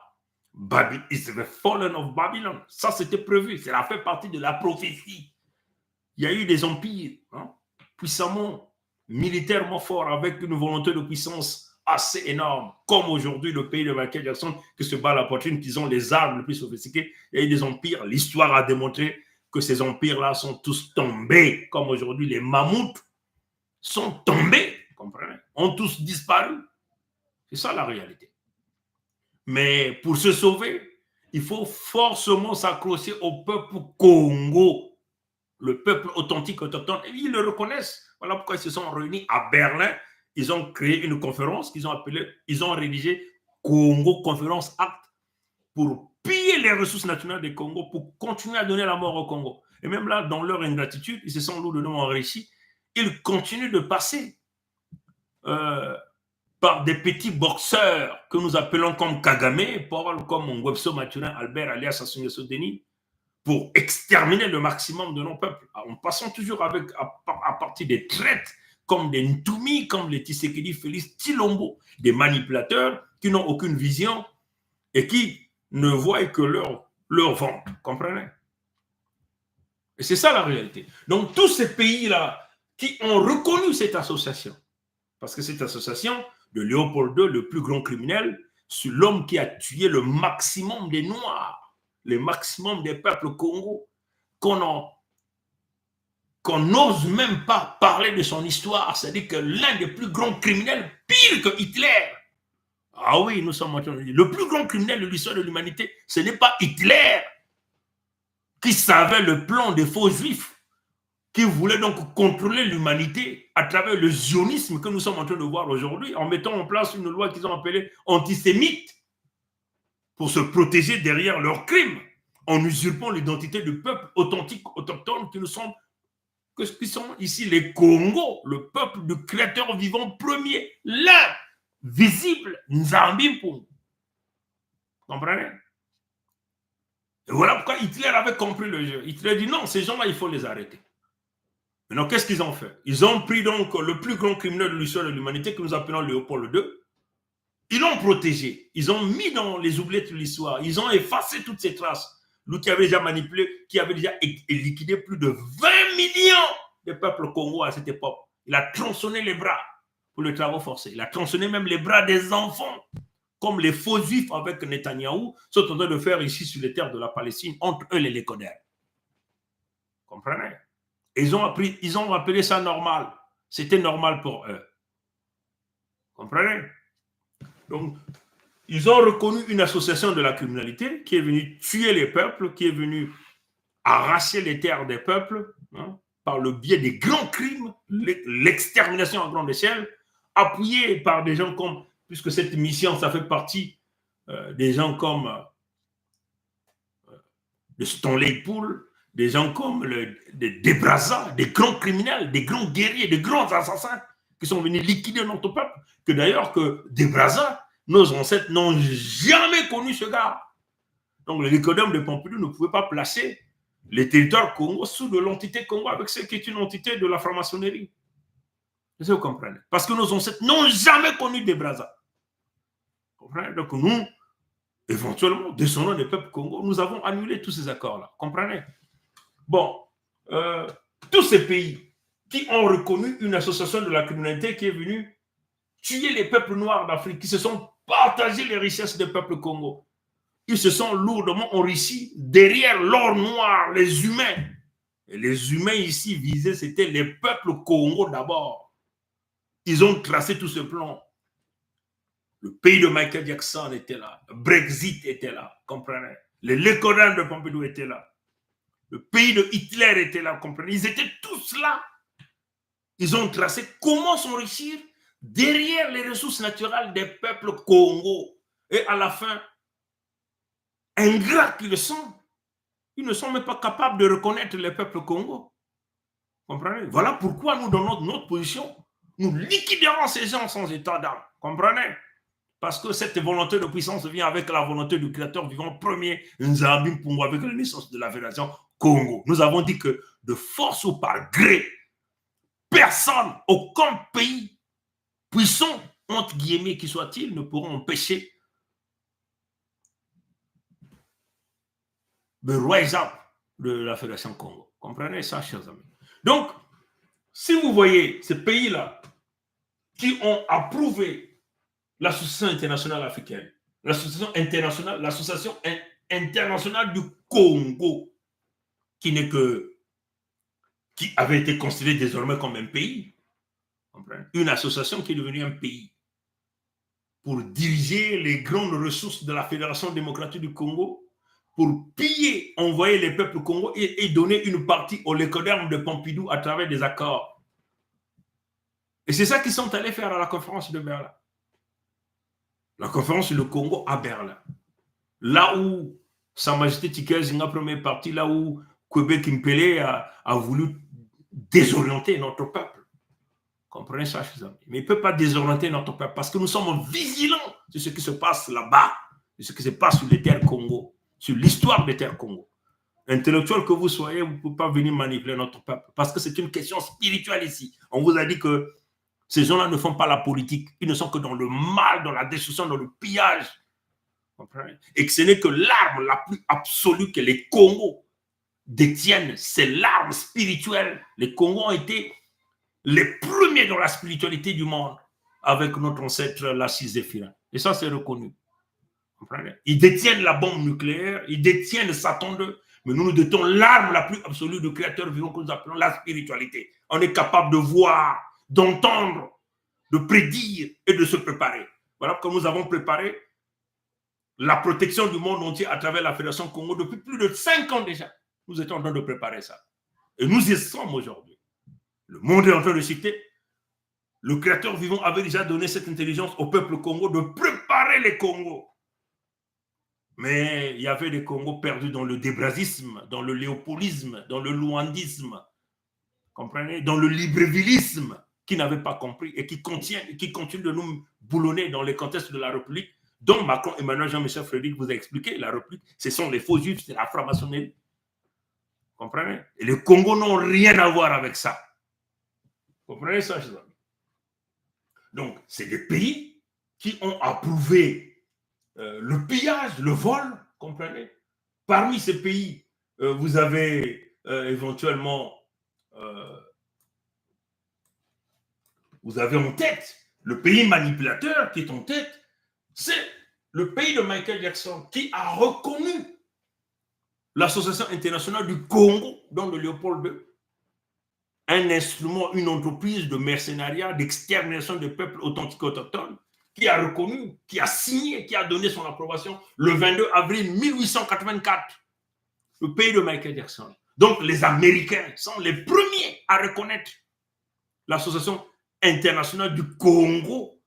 It's the fallen of Babylon. Ça, c'était prévu. Ça fait partie de la prophétie. Il y a eu des empires puissamment, militairement forts, avec une volonté de puissance assez énorme, comme aujourd'hui le pays de Michael Jackson qui se bat la poitrine, qui ont les armes les plus sophistiquées. Il y a eu des empires. L'histoire a démontré que ces empires-là sont tous tombés, comme aujourd'hui les mammouths sont tombés, comprenez, ont tous disparu. C'est ça la réalité. Mais pour se sauver, il faut forcément s'accrocher au peuple Congo, le peuple authentique, autochtone. Et ils le reconnaissent. Voilà pourquoi ils se sont réunis à Berlin. Ils ont créé une conférence qu'ils ont appelée, ils ont rédigé Congo Conférence Act pour piller les ressources naturelles du Congo, pour continuer à donner la mort au Congo. Et même là, dans leur ingratitude, ils se sont lourdement enrichis. Ils continuent de passer par des petits boxeurs que nous appelons comme Kagame, comme Ngwebso Mathurin Albert alias Sassou Nguesso Denis, pour exterminer le maximum de nos peuples. En passant toujours à partir des traites comme des Ntumi, comme les Tshisekedi Félix Tshilombo, des manipulateurs qui n'ont aucune vision et qui ne voient que leur ventre. Comprenez? Et c'est ça la réalité. Donc tous ces pays-là qui ont reconnu cette association, parce que cette association de Léopold II, le plus grand criminel, c'est l'homme qui a tué le maximum des Noirs, le maximum des peuples Congo, qu'on n'ose même pas parler de son histoire. C'est-à-dire que l'un des plus grands criminels, pire que Hitler. Ah oui, nous sommes en train de dire, le plus grand criminel de l'histoire de l'humanité, ce n'est pas Hitler, qui savait le plan des faux juifs, qui voulait donc contrôler l'humanité à travers le zionisme que nous sommes en train de voir aujourd'hui, en mettant en place une loi qu'ils ont appelée antisémite pour se protéger derrière leurs crimes, en usurpant l'identité du peuple authentique, autochtone, qui sont ici les Congo, le peuple du créateur vivant premier, l'un visible, Nzambi Mpungu. Comprenez? Et voilà pourquoi Hitler avait compris le jeu. Hitler dit non, ces gens-là, il faut les arrêter. Maintenant, qu'est-ce qu'ils ont fait? Ils ont pris donc le plus grand criminel de l'histoire de l'humanité que nous appelons Léopold II. Ils l'ont protégé. Ils ont mis dans les oubliettes de l'histoire. Ils ont effacé toutes ces traces. Lui qui avait déjà manipulé, qui avait déjà liquidé plus de 20 millions de peuples congolais à cette époque. Il a tronçonné les bras pour le travail forcé. Il a tronçonné même les bras des enfants, comme les faux juifs avec Netanyahou sont en train de faire ici sur les terres de la Palestine, entre eux les Lecodermes. Comprenez? Ils ont appelé ça normal. C'était normal pour eux. Comprenez? Donc, ils ont reconnu une association de la criminalité qui est venue tuer les peuples, qui est venue arracher les terres des peuples par le biais des grands crimes, l'extermination à grande échelle, appuyée par des gens comme, puisque cette mission, ça fait partie des gens comme de Stanley Pool, des gens comme des Brazza, des grands criminels, des grands guerriers, des grands assassins qui sont venus liquider notre peuple, que d'ailleurs que des Brazza, nos ancêtres n'ont jamais connu ce gars. Donc, le Nicodème de Pompidou ne pouvait pas placer les territoires Congo sous de l'entité Congo avec ce qui est une entité de la franc-maçonnerie. Est-ce que vous comprenez? Parce que nos ancêtres n'ont jamais connu des Brazza. Comprenez? Donc, nous, éventuellement, descendants des peuples Congo, nous avons annulé tous ces accords-là. Comprenez? Bon, tous ces pays qui ont reconnu une association de la criminalité qui est venue tuer les peuples noirs d'Afrique, qui se sont partagés les richesses des peuples Congo. Ils se sont lourdement enrichis derrière l'or noir, les humains. Et les humains ici visés, c'était les peuples Congo d'abord. Ils ont tracé tout ce plan. Le pays de Michael Jackson était là. Le Brexit était là, comprenez? Les Corans de Pompidou étaient là. Le pays de Hitler était là, comprenez? Ils étaient tous là. Ils ont tracé comment s'enrichir derrière les ressources naturelles des peuples Congo. Et à la fin, ingrats qu'ils sont, ils ne sont même pas capables de reconnaître les peuples Congo. Comprenez? Voilà pourquoi nous, dans notre position, nous liquiderons ces gens sans état d'âme. Comprenez? Parce que cette volonté de puissance vient avec la volonté du Créateur vivant premier, Nzambi Mpungu, avec la naissance de la Fédération Congo. Nous avons dit que de force ou par gré, personne, aucun pays puissant, entre guillemets, qui soit-il, ne pourront empêcher le rise up de la Fédération Congo. Comprenez ça, chers amis? Donc, si vous voyez ces pays-là qui ont approuvé l'Association internationale africaine, l'Association internationale du Congo, qui avait été considérée désormais comme un pays, une association qui est devenue un pays, pour diriger les grandes ressources de la Fédération démocratique du Congo, pour piller, envoyer les peuples Congo et donner une partie au Lécoderme de Pompidou à travers des accords. Et c'est ça qu'ils sont allés faire à la conférence de Berlin. La conférence sur le Congo à Berlin. Là où Sa Majesté Tiké Zinga, première partie, là où Kwebe Kimpele a voulu désorienter notre peuple. Comprenez ça, chers amis? Mais il ne peut pas désorienter notre peuple parce que nous sommes vigilants sur ce qui se passe là-bas, sur ce qui se passe sur les terres Congo, sur l'histoire des terres Congo. Intellectuel que vous soyez, vous ne pouvez pas venir manipuler notre peuple parce que c'est une question spirituelle ici. On vous a dit que ces gens-là ne font pas la politique. Ils ne sont que dans le mal, dans la destruction, dans le pillage. Et que ce n'est que l'arme la plus absolue que les Congos détiennent. C'est l'arme spirituelle. Les Congos ont été les premiers dans la spiritualité du monde avec notre ancêtre Lassis Zéphirin. Et ça, c'est reconnu. Ils détiennent la bombe nucléaire, ils détiennent Satan 2, mais nous détenons l'arme la plus absolue du Créateur vivant que nous appelons la spiritualité. On est capable de voir, d'entendre, de prédire et de se préparer. Voilà pourquoi nous avons préparé la protection du monde entier à travers la Fédération Congo depuis plus de 5 ans déjà. Nous étions en train de préparer ça. Et nous y sommes aujourd'hui. Le monde est en train de citer. Le Créateur vivant avait déjà donné cette intelligence au peuple Congo de préparer les Congos. Mais il y avait des Congos perdus dans le débrasisme, dans le léopolysme, dans le luandisme, comprenez, dans le librevillisme, qui n'avaient pas compris et qui continuent de nous boulonner dans les contextes de la République, dont Macron, Emmanuel, Jean-Michel Frédéric vous a expliqué. La République, ce sont les faux juifs, c'est la franc-maçonnerie. Comprenez? Et les Congos n'ont rien à voir avec ça. Comprenez ça, chers amis? Donc, c'est des pays qui ont approuvé le pillage, le vol, comprenez? Parmi ces pays, vous avez éventuellement, vous avez en tête, le pays manipulateur qui est en tête, c'est le pays de Michael Jackson qui a reconnu l'Association internationale du Congo, dont le Léopold II, un instrument, une entreprise de mercenariat, d'extermination des peuples authentiques autochtones, qui a reconnu, qui a signé, qui a donné son approbation le 22 avril 1884, le pays de Michael Jackson. Donc les Américains sont les premiers à reconnaître l'Association internationale du Congo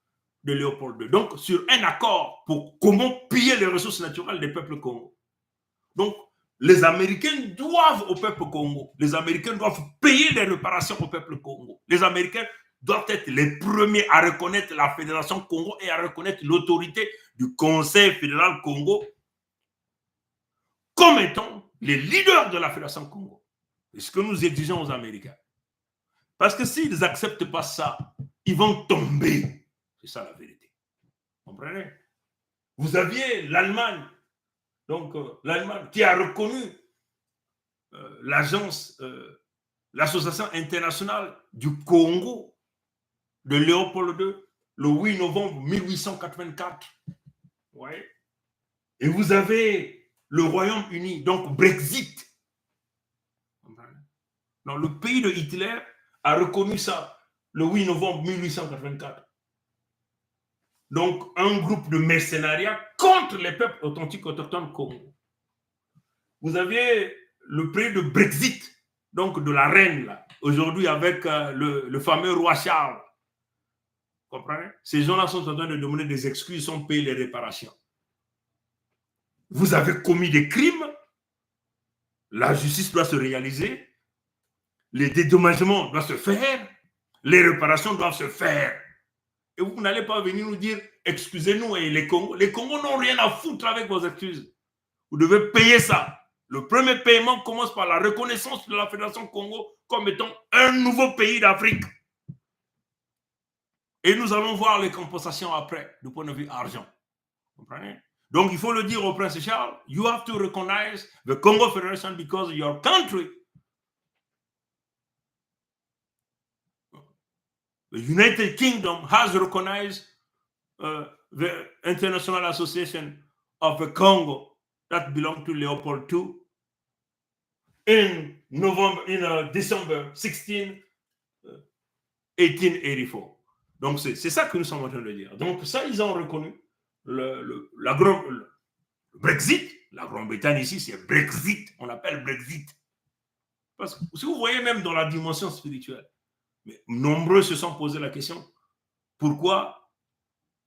de Léopold II. Donc sur un accord pour comment piller les ressources naturelles des peuples Congo. Donc les Américains doivent au peuple Congo. Les Américains doivent payer les réparations au peuple Congo. Les Américains doivent être les premiers à reconnaître la Fédération Congo et à reconnaître l'autorité du Conseil fédéral Congo comme étant les leaders de la Fédération Congo. C'est ce que nous exigeons aux Américains. Parce que s'ils n'acceptent pas ça, ils vont tomber. C'est ça la vérité. Vous comprenez? Vous aviez l'Allemagne, donc l'Allemagne qui a reconnu l'association internationale du Congo de Léopold II le 8 novembre 1884. Ouais. Et vous avez le Royaume-Uni, donc Brexit. Donc, le pays de Hitler a reconnu ça le 8 novembre 1884. Donc, un groupe de mercenariats contre les peuples authentiques autochtones Congo. Vous aviez le pays de Brexit, donc de la reine, là, aujourd'hui avec le fameux roi Charles. Vous comprenez? Ces gens-là sont en train de demander des excuses sans payer les réparations. Vous avez commis des crimes, la justice doit se réaliser, les dédommagements doivent se faire, les réparations doivent se faire. Et vous n'allez pas venir nous dire, excusez-nous, et les Congos n'ont rien à foutre avec vos excuses. Vous devez payer ça. Le premier paiement commence par la reconnaissance de la Fédération Congo comme étant un nouveau pays d'Afrique. Et nous allons voir les compensations après, du point de vue argent. Vous comprenez? Donc, il faut le dire au Prince Charles, you have to recognize the Congo Federation because your country, the United Kingdom, has recognized the International Association of the Congo that belonged to Leopold II in December 16, 1884. Donc, c'est ça que nous sommes en train de dire. Donc, ça, ils ont reconnu le Brexit. La Grande-Bretagne ici, c'est Brexit. On l'appelle Brexit. Parce que si vous voyez même dans la dimension spirituelle, mais nombreux se sont posé la question, pourquoi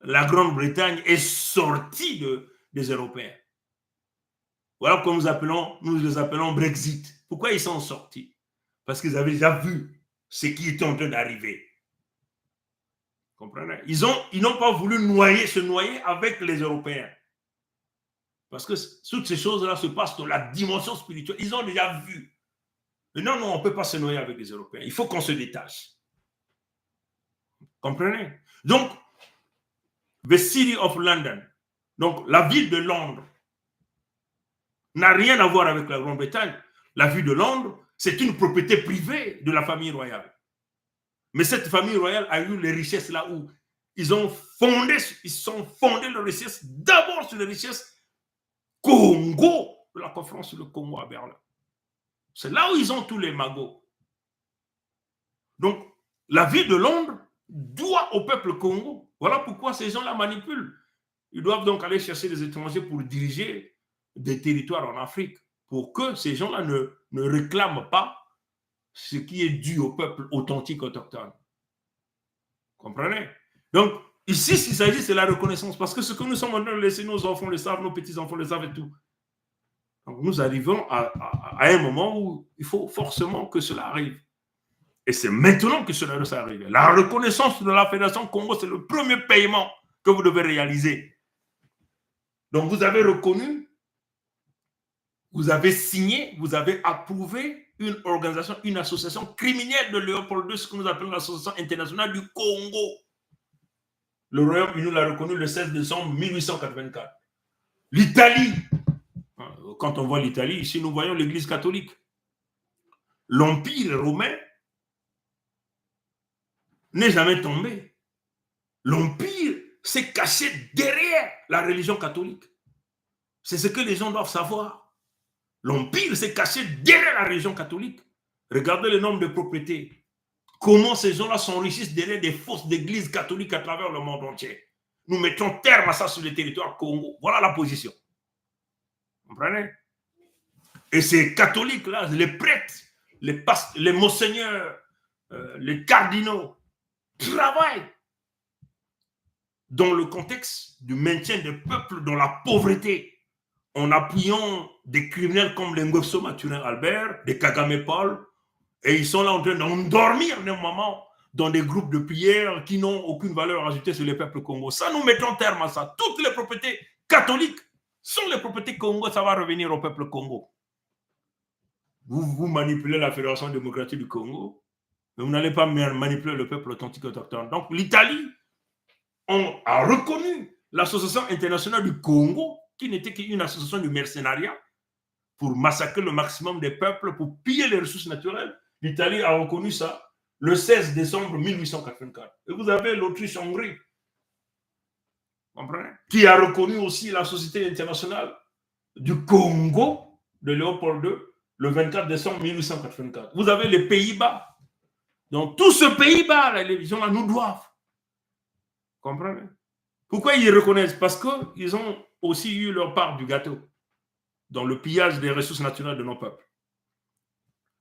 la Grande-Bretagne est sortie des Européens? Voilà pourquoi nous les appelons Brexit. Pourquoi ils sont sortis? Parce qu'ils avaient déjà vu ce qui était en train d'arriver. Comprenez? Ils n'ont pas voulu se noyer avec les Européens. Parce que toutes ces choses-là se passent dans la dimension spirituelle. Ils ont déjà vu. Mais non, on ne peut pas se noyer avec les Européens. Il faut qu'on se détache. Comprenez? Donc, the City of London, donc la ville de Londres, n'a rien à voir avec la Grande-Bretagne. La ville de Londres, c'est une propriété privée de la famille royale. Mais cette famille royale a eu les richesses là où ils sont fondés leurs richesses d'abord sur les richesses Congo, de la conférence sur le Congo à Berlin. C'est là où ils ont tous les magots. Donc, la ville de Londres doit au peuple Congo. Voilà pourquoi ces gens-là manipulent. Ils doivent donc aller chercher des étrangers pour diriger des territoires en Afrique, pour que ces gens-là ne réclament pas ce qui est dû au peuple authentique autochtone. Comprenez? Donc, ici, ce qu'il s'agit, c'est la reconnaissance. Parce que ce que nous sommes en train de laisser, nos enfants le savent, nos petits-enfants le savent et tout. Donc, nous arrivons à un moment où il faut forcément que cela arrive. Et c'est maintenant que cela doit arriver. La reconnaissance de la Fédération Congo, c'est le premier paiement que vous devez réaliser. Donc, vous avez reconnu, vous avez signé, vous avez approuvé une organisation, une association criminelle de Léopold II, ce que nous appelons l'Association internationale du Congo. Le Royaume-Uni l'a reconnu le 16 décembre 1884. L'Italie, quand on voit l'Italie, ici nous voyons l'Église catholique. L'Empire romain n'est jamais tombé. L'Empire s'est caché derrière la religion catholique. C'est ce que les gens doivent savoir. L'Empire s'est caché derrière la religion catholique. Regardez le nombre de propriétés. Comment ces gens-là s'enrichissent derrière des fausses églises catholiques à travers le monde entier. Nous mettons terme à ça sur le territoire Congo. Voilà la position. Vous comprenez? Et ces catholiques-là, les prêtres, les monseigneurs, les cardinaux, travaillent dans le contexte du maintien des peuples dans la pauvreté, en appuyant des criminels comme les Nguesso Mathurin Albert, des Kagame Paul, et ils sont là en train d'endormir des mamans dans des groupes de prière qui n'ont aucune valeur ajoutée sur les peuples congolais. Ça, nous mettons terme à ça. Toutes les propriétés catholiques sont les propriétés congolaises, ça va revenir au peuple Congo. Vous manipulez la Fédération démocratique du Congo, mais vous n'allez pas manipuler le peuple authentique autochtone. Donc l'Italie a reconnu l'Association internationale du Congo, qui n'était qu'une association de mercenariat, pour massacrer le maximum des peuples, pour piller les ressources naturelles. L'Italie a reconnu ça le 16 décembre 1884. Et vous avez l'Autriche-Hongrie, comprenez, qui a reconnu aussi la Société internationale du Congo de Léopold II le 24 décembre 1884. Vous avez les Pays-Bas. Donc, tout ce Pays-Bas, les gens nous doivent. Comprenez? Pourquoi ils reconnaissent? Parce qu'ils ont aussi eu leur part du gâteau dans le pillage des ressources naturelles de nos peuples.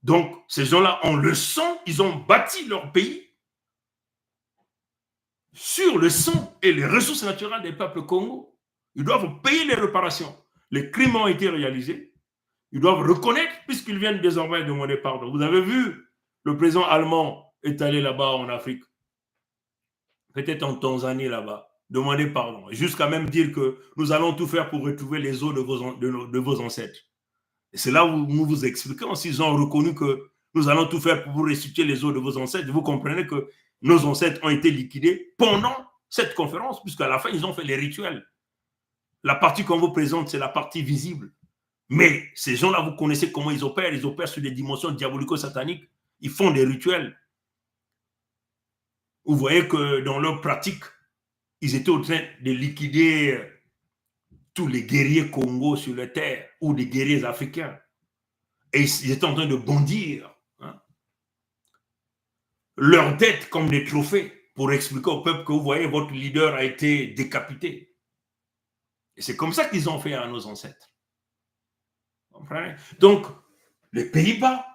Donc, ces gens-là ont le sang, ils ont bâti leur pays sur le sang et les ressources naturelles des peuples congolais. Ils doivent payer les réparations. Les crimes ont été réalisés. Ils doivent reconnaître, puisqu'ils viennent désormais demander pardon. Vous avez vu, le président allemand est allé là-bas en Afrique, peut-être en Tanzanie là-bas, demander pardon, jusqu'à même dire que nous allons tout faire pour retrouver les os de vos ancêtres. Et c'est là où nous vous expliquons, s'ils ont reconnu que nous allons tout faire pour vous restituer les os de vos ancêtres, vous comprenez que nos ancêtres ont été liquidés pendant cette conférence, puisqu'à la fin, ils ont fait les rituels. La partie qu'on vous présente, c'est la partie visible. Mais ces gens-là, vous connaissez comment ils opèrent sur des dimensions diabolico-sataniques. Ils font des rituels. Vous voyez que dans leur pratique, ils étaient en train de liquider tous les guerriers Congo sur la terre ou des guerriers africains. Et ils étaient en train de bondir leurs têtes comme des trophées pour expliquer au peuple que vous voyez, votre leader a été décapité. Et c'est comme ça qu'ils ont fait à nos ancêtres. Vous comprenez? Donc, les Pays-Bas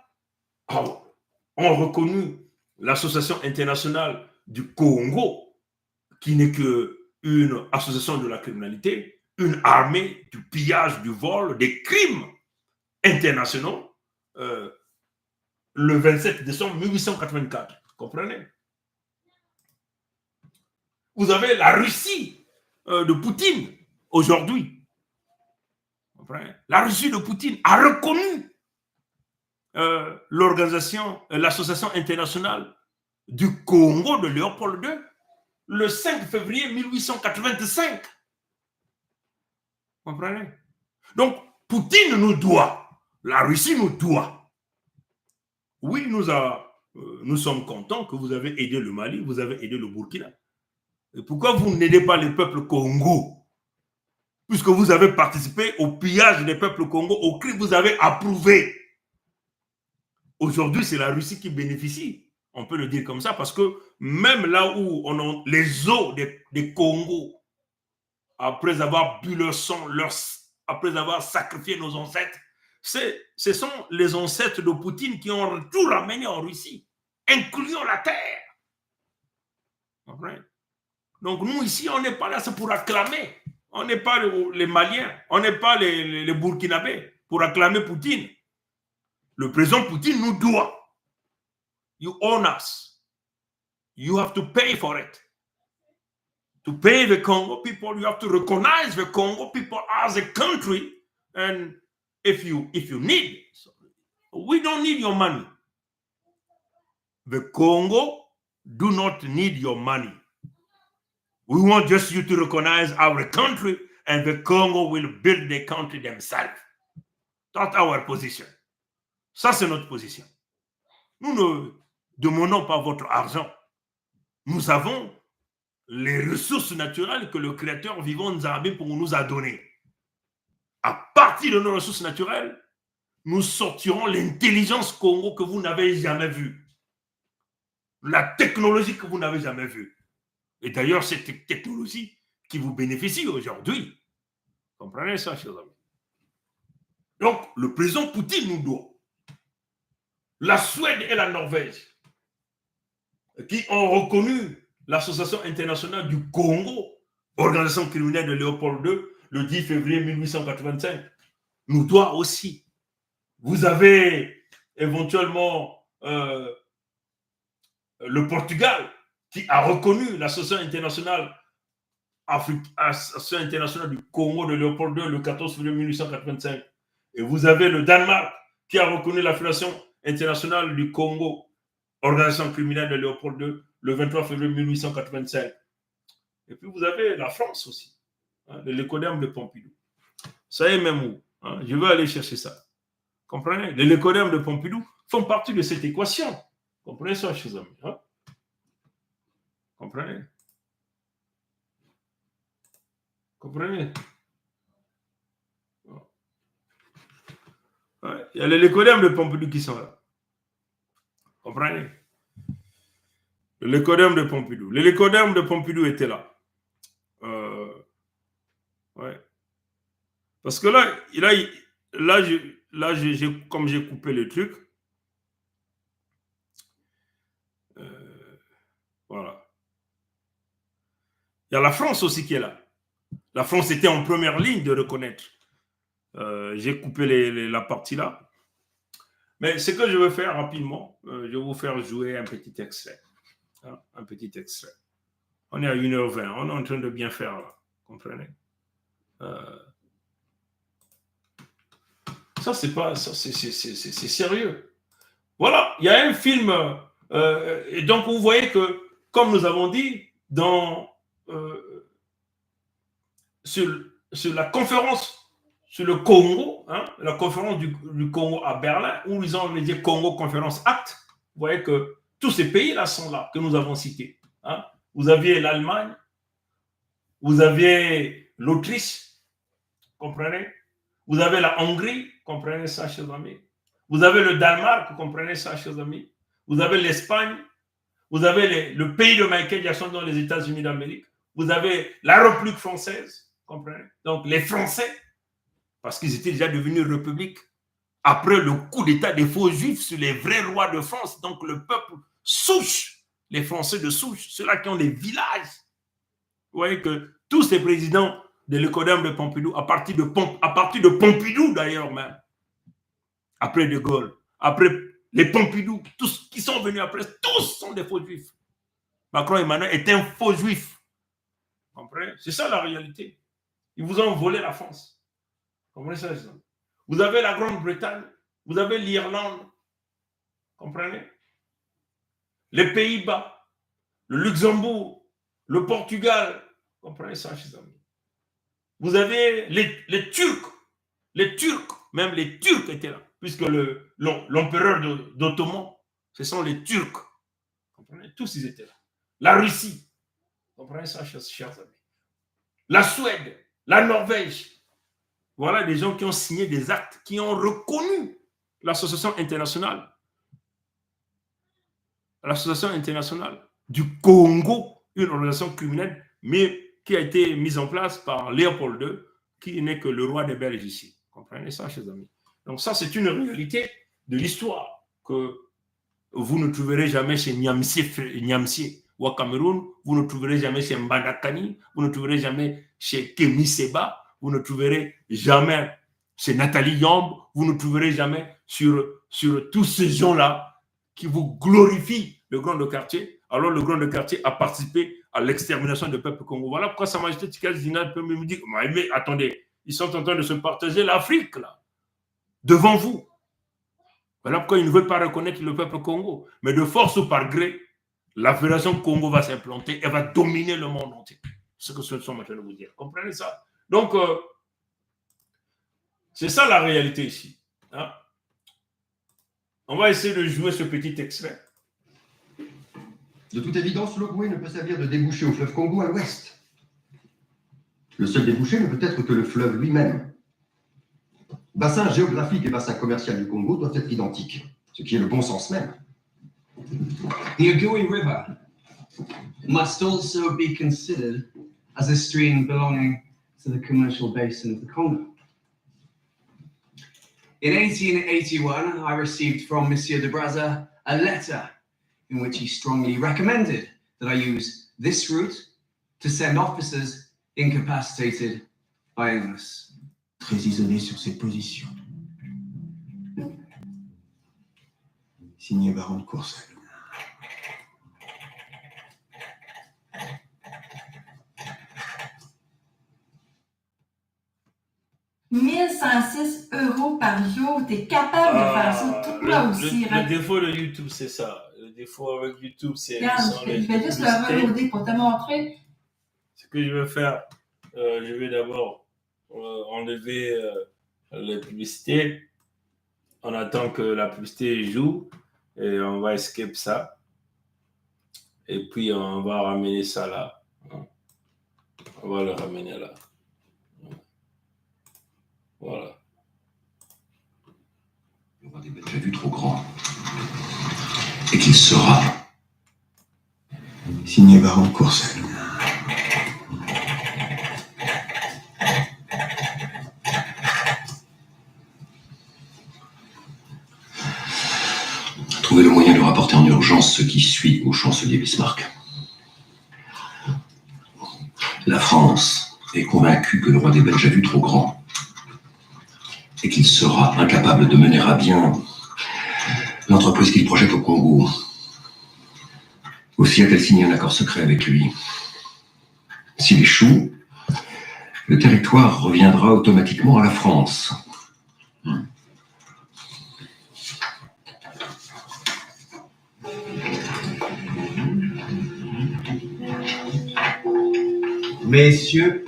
ont reconnu l'Association internationale du Congo, qui n'est qu'une association de la criminalité, une armée du pillage, du vol, des crimes internationaux, le 27 décembre 1884. Vous comprenez? Vous avez la Russie de Poutine aujourd'hui. La Russie de Poutine a reconnu l'association internationale du Congo de Léopold II le 5 février 1885. Vous comprenez? Donc, Poutine nous doit, la Russie nous doit. Oui, nous sommes contents que vous avez aidé le Mali, vous avez aidé le Burkina. Et pourquoi vous n'aidez pas les peuples Congo? Puisque vous avez participé au pillage des peuples Congo, au crime, vous avez approuvé. Aujourd'hui, c'est la Russie qui bénéficie. On peut le dire comme ça, parce que même là où on a les os des Congo, après avoir bu leur sang, après avoir sacrifié nos ancêtres, ce sont les ancêtres de Poutine qui ont tout ramené en Russie, incluant la terre. Donc nous, ici, on n'est pas là, c'est pour acclamer. On n'est pas les Maliens, on n'est pas les Burkinabés pour acclamer Poutine. Le président Poutine nous doit. You own us. You have to pay for it. To pay the Congo people, you have to recognize the Congo people as a country. And if you need, we don't need your money. The Congo do not need your money. We want just you to recognize our country, and the Congo will build the country themselves. That's our position. Ça, c'est notre position. Nous ne demandons pas votre argent. Nous avons les ressources naturelles que le Créateur vivant Nzambe pour nous a données. À partir de nos ressources naturelles, nous sortirons l'intelligence Congo que vous n'avez jamais vue. La technologie que vous n'avez jamais vue. Et d'ailleurs, cette technologie qui vous bénéficie aujourd'hui. Comprenez ça, chers amis? Donc, le président Poutine nous doit. La Suède et la Norvège, qui ont reconnu l'Association internationale du Congo, organisation criminelle de Léopold II, le 10 février 1885, nous doit aussi. Vous avez éventuellement le Portugal, qui a reconnu l'Association internationale du Congo de Léopold II le 14 février 1885. Et vous avez le Danemark qui a reconnu la Fédération internationale du Congo, organisation criminelle de Léopold II, le 23 février 1885. Et puis vous avez la France aussi, hein, le Lécodème de Pompidou. Ça y est même où, hein, je vais aller chercher ça. Comprenez? Les Lécodèmes de Pompidou font partie de cette équation. Comprenez ça, chers amis, hein? Comprenez? Comprenez? Ouais, il y a les Lécodèmes de Pompidou qui sont là. Comprenez? Le Lécodème de Pompidou. Les Lécodèmes de Pompidou étaient là. Ouais. Parce que là, comme j'ai coupé le truc, voilà. Il y a la France aussi qui est là. La France était en première ligne de reconnaître. J'ai coupé la partie là. Mais ce que je vais faire rapidement, je vais vous faire jouer un petit extrait. Hein, un petit extrait. On est à 1h20. On est en train de bien faire là. Comprenez? Ça, c'est pas. Ça, c'est sérieux. Voilà. Il y a un film. Et donc, vous voyez que, comme nous avons dit, sur la conférence sur le Congo, hein, la conférence du Congo à Berlin, où ils ont dit Congo Conférence Acte, vous voyez que tous ces pays-là sont là, que nous avons cités. Hein. Vous aviez l'Allemagne, vous aviez l'Autriche, comprenez? Vous avez la Hongrie, comprenez ça, chers amis? Vous avez le Danemark, comprenez ça, chers amis? Vous avez l'Espagne, vous avez le pays de Michael Jackson dans les États-Unis d'Amérique, vous avez la République française, comprenez? Donc les Français, parce qu'ils étaient déjà devenus république, après le coup d'État des faux juifs sur les vrais rois de France, donc le peuple souche, les Français de souche, ceux-là qui ont les villages. Vous voyez que tous ces présidents de l'écodème de Pompidou, à partir de Pompidou d'ailleurs même, après De Gaulle, après les Pompidou, tous qui sont venus après, tous sont des faux juifs. Macron Emmanuel est un faux juif. Vous comprenez? C'est ça la réalité. Ils vous ont volé la France. Vous comprenez ça? Vous avez la Grande-Bretagne, vous avez l'Irlande. Comprenez? Les Pays-Bas, le Luxembourg, le Portugal. Comprenez ça, chers amis? Vous avez les Turcs. Les Turcs, même les Turcs étaient là, puisque l'empereur d'Ottoman, ce sont les Turcs. Comprenez? Tous ils étaient là. La Russie. Comprenez ça, chers amis? La Suède, la Norvège. Voilà des gens qui ont signé des actes, qui ont reconnu l'association internationale du Congo, une organisation criminelle, mais qui a été mise en place par Léopold II, qui n'est que le roi des Belges ici. Vous comprenez ça, chers amis? Donc ça, c'est une réalité de l'histoire que vous ne trouverez jamais chez Niamsi ou au Cameroun, vous ne trouverez jamais chez Mbandakani, vous ne trouverez jamais chez Kémy Seba, vous ne trouverez jamais chez Nathalie Yamb, vous ne trouverez jamais sur tous ces gens-là qui vous glorifient le grand de quartier. Alors le grand de quartier a participé à l'extermination du peuple congolais. Voilà pourquoi Sa Majesté Tikal Zina peut me dire, mais attendez, ils sont en train de se partager l'Afrique, là, devant vous. Voilà pourquoi ils ne veulent pas reconnaître le peuple Congo. Mais de force ou par gré, la Fédération Congo va s'implanter et va dominer le monde entier. C'est ce que ce sont en train de vous dire. Comprenez ça? Donc, c'est ça la réalité ici. Hein? On va essayer de jouer ce petit extrait. De toute évidence, l'Ogoué ne peut servir de débouché au fleuve Congo à l'ouest. Le seul débouché ne peut être que le fleuve lui-même. Bassin géographique et bassin commercial du Congo doivent être identiques, ce qui est le bon sens même. The Ogoué River must also be considered as a stream belonging to the commercial basin of the Congo. In 1881, I received from Monsieur de Brazza a letter in which he strongly recommended that I use this route to send officers incapacitated by illness. Très isolé sur ses positions. Signé Baron de Courcelles. 1106 € par jour, tu es capable de faire ça toi aussi. Le défaut de YouTube, c'est ça. Le défaut avec YouTube, c'est... Regarde, je vais juste le reloader pour te montrer. Ce que je vais faire, je vais d'abord enlever les publicités. On attend que la publicité joue et on va escape ça. Et puis, on va ramener ça là. On va le ramener là. Voilà. Le roi des Belges a vu trop grand. Et qu'il sera. Signé Baron Courcelles. Trouver le moyen de rapporter en urgence ce qui suit au chancelier Bismarck. La France est convaincue que le roi des Belges a vu trop grand et qu'il sera incapable de mener à bien l'entreprise qu'il projette au Congo. Aussi a-t-elle signé un accord secret avec lui. S'il échoue, le territoire reviendra automatiquement à la France. Messieurs,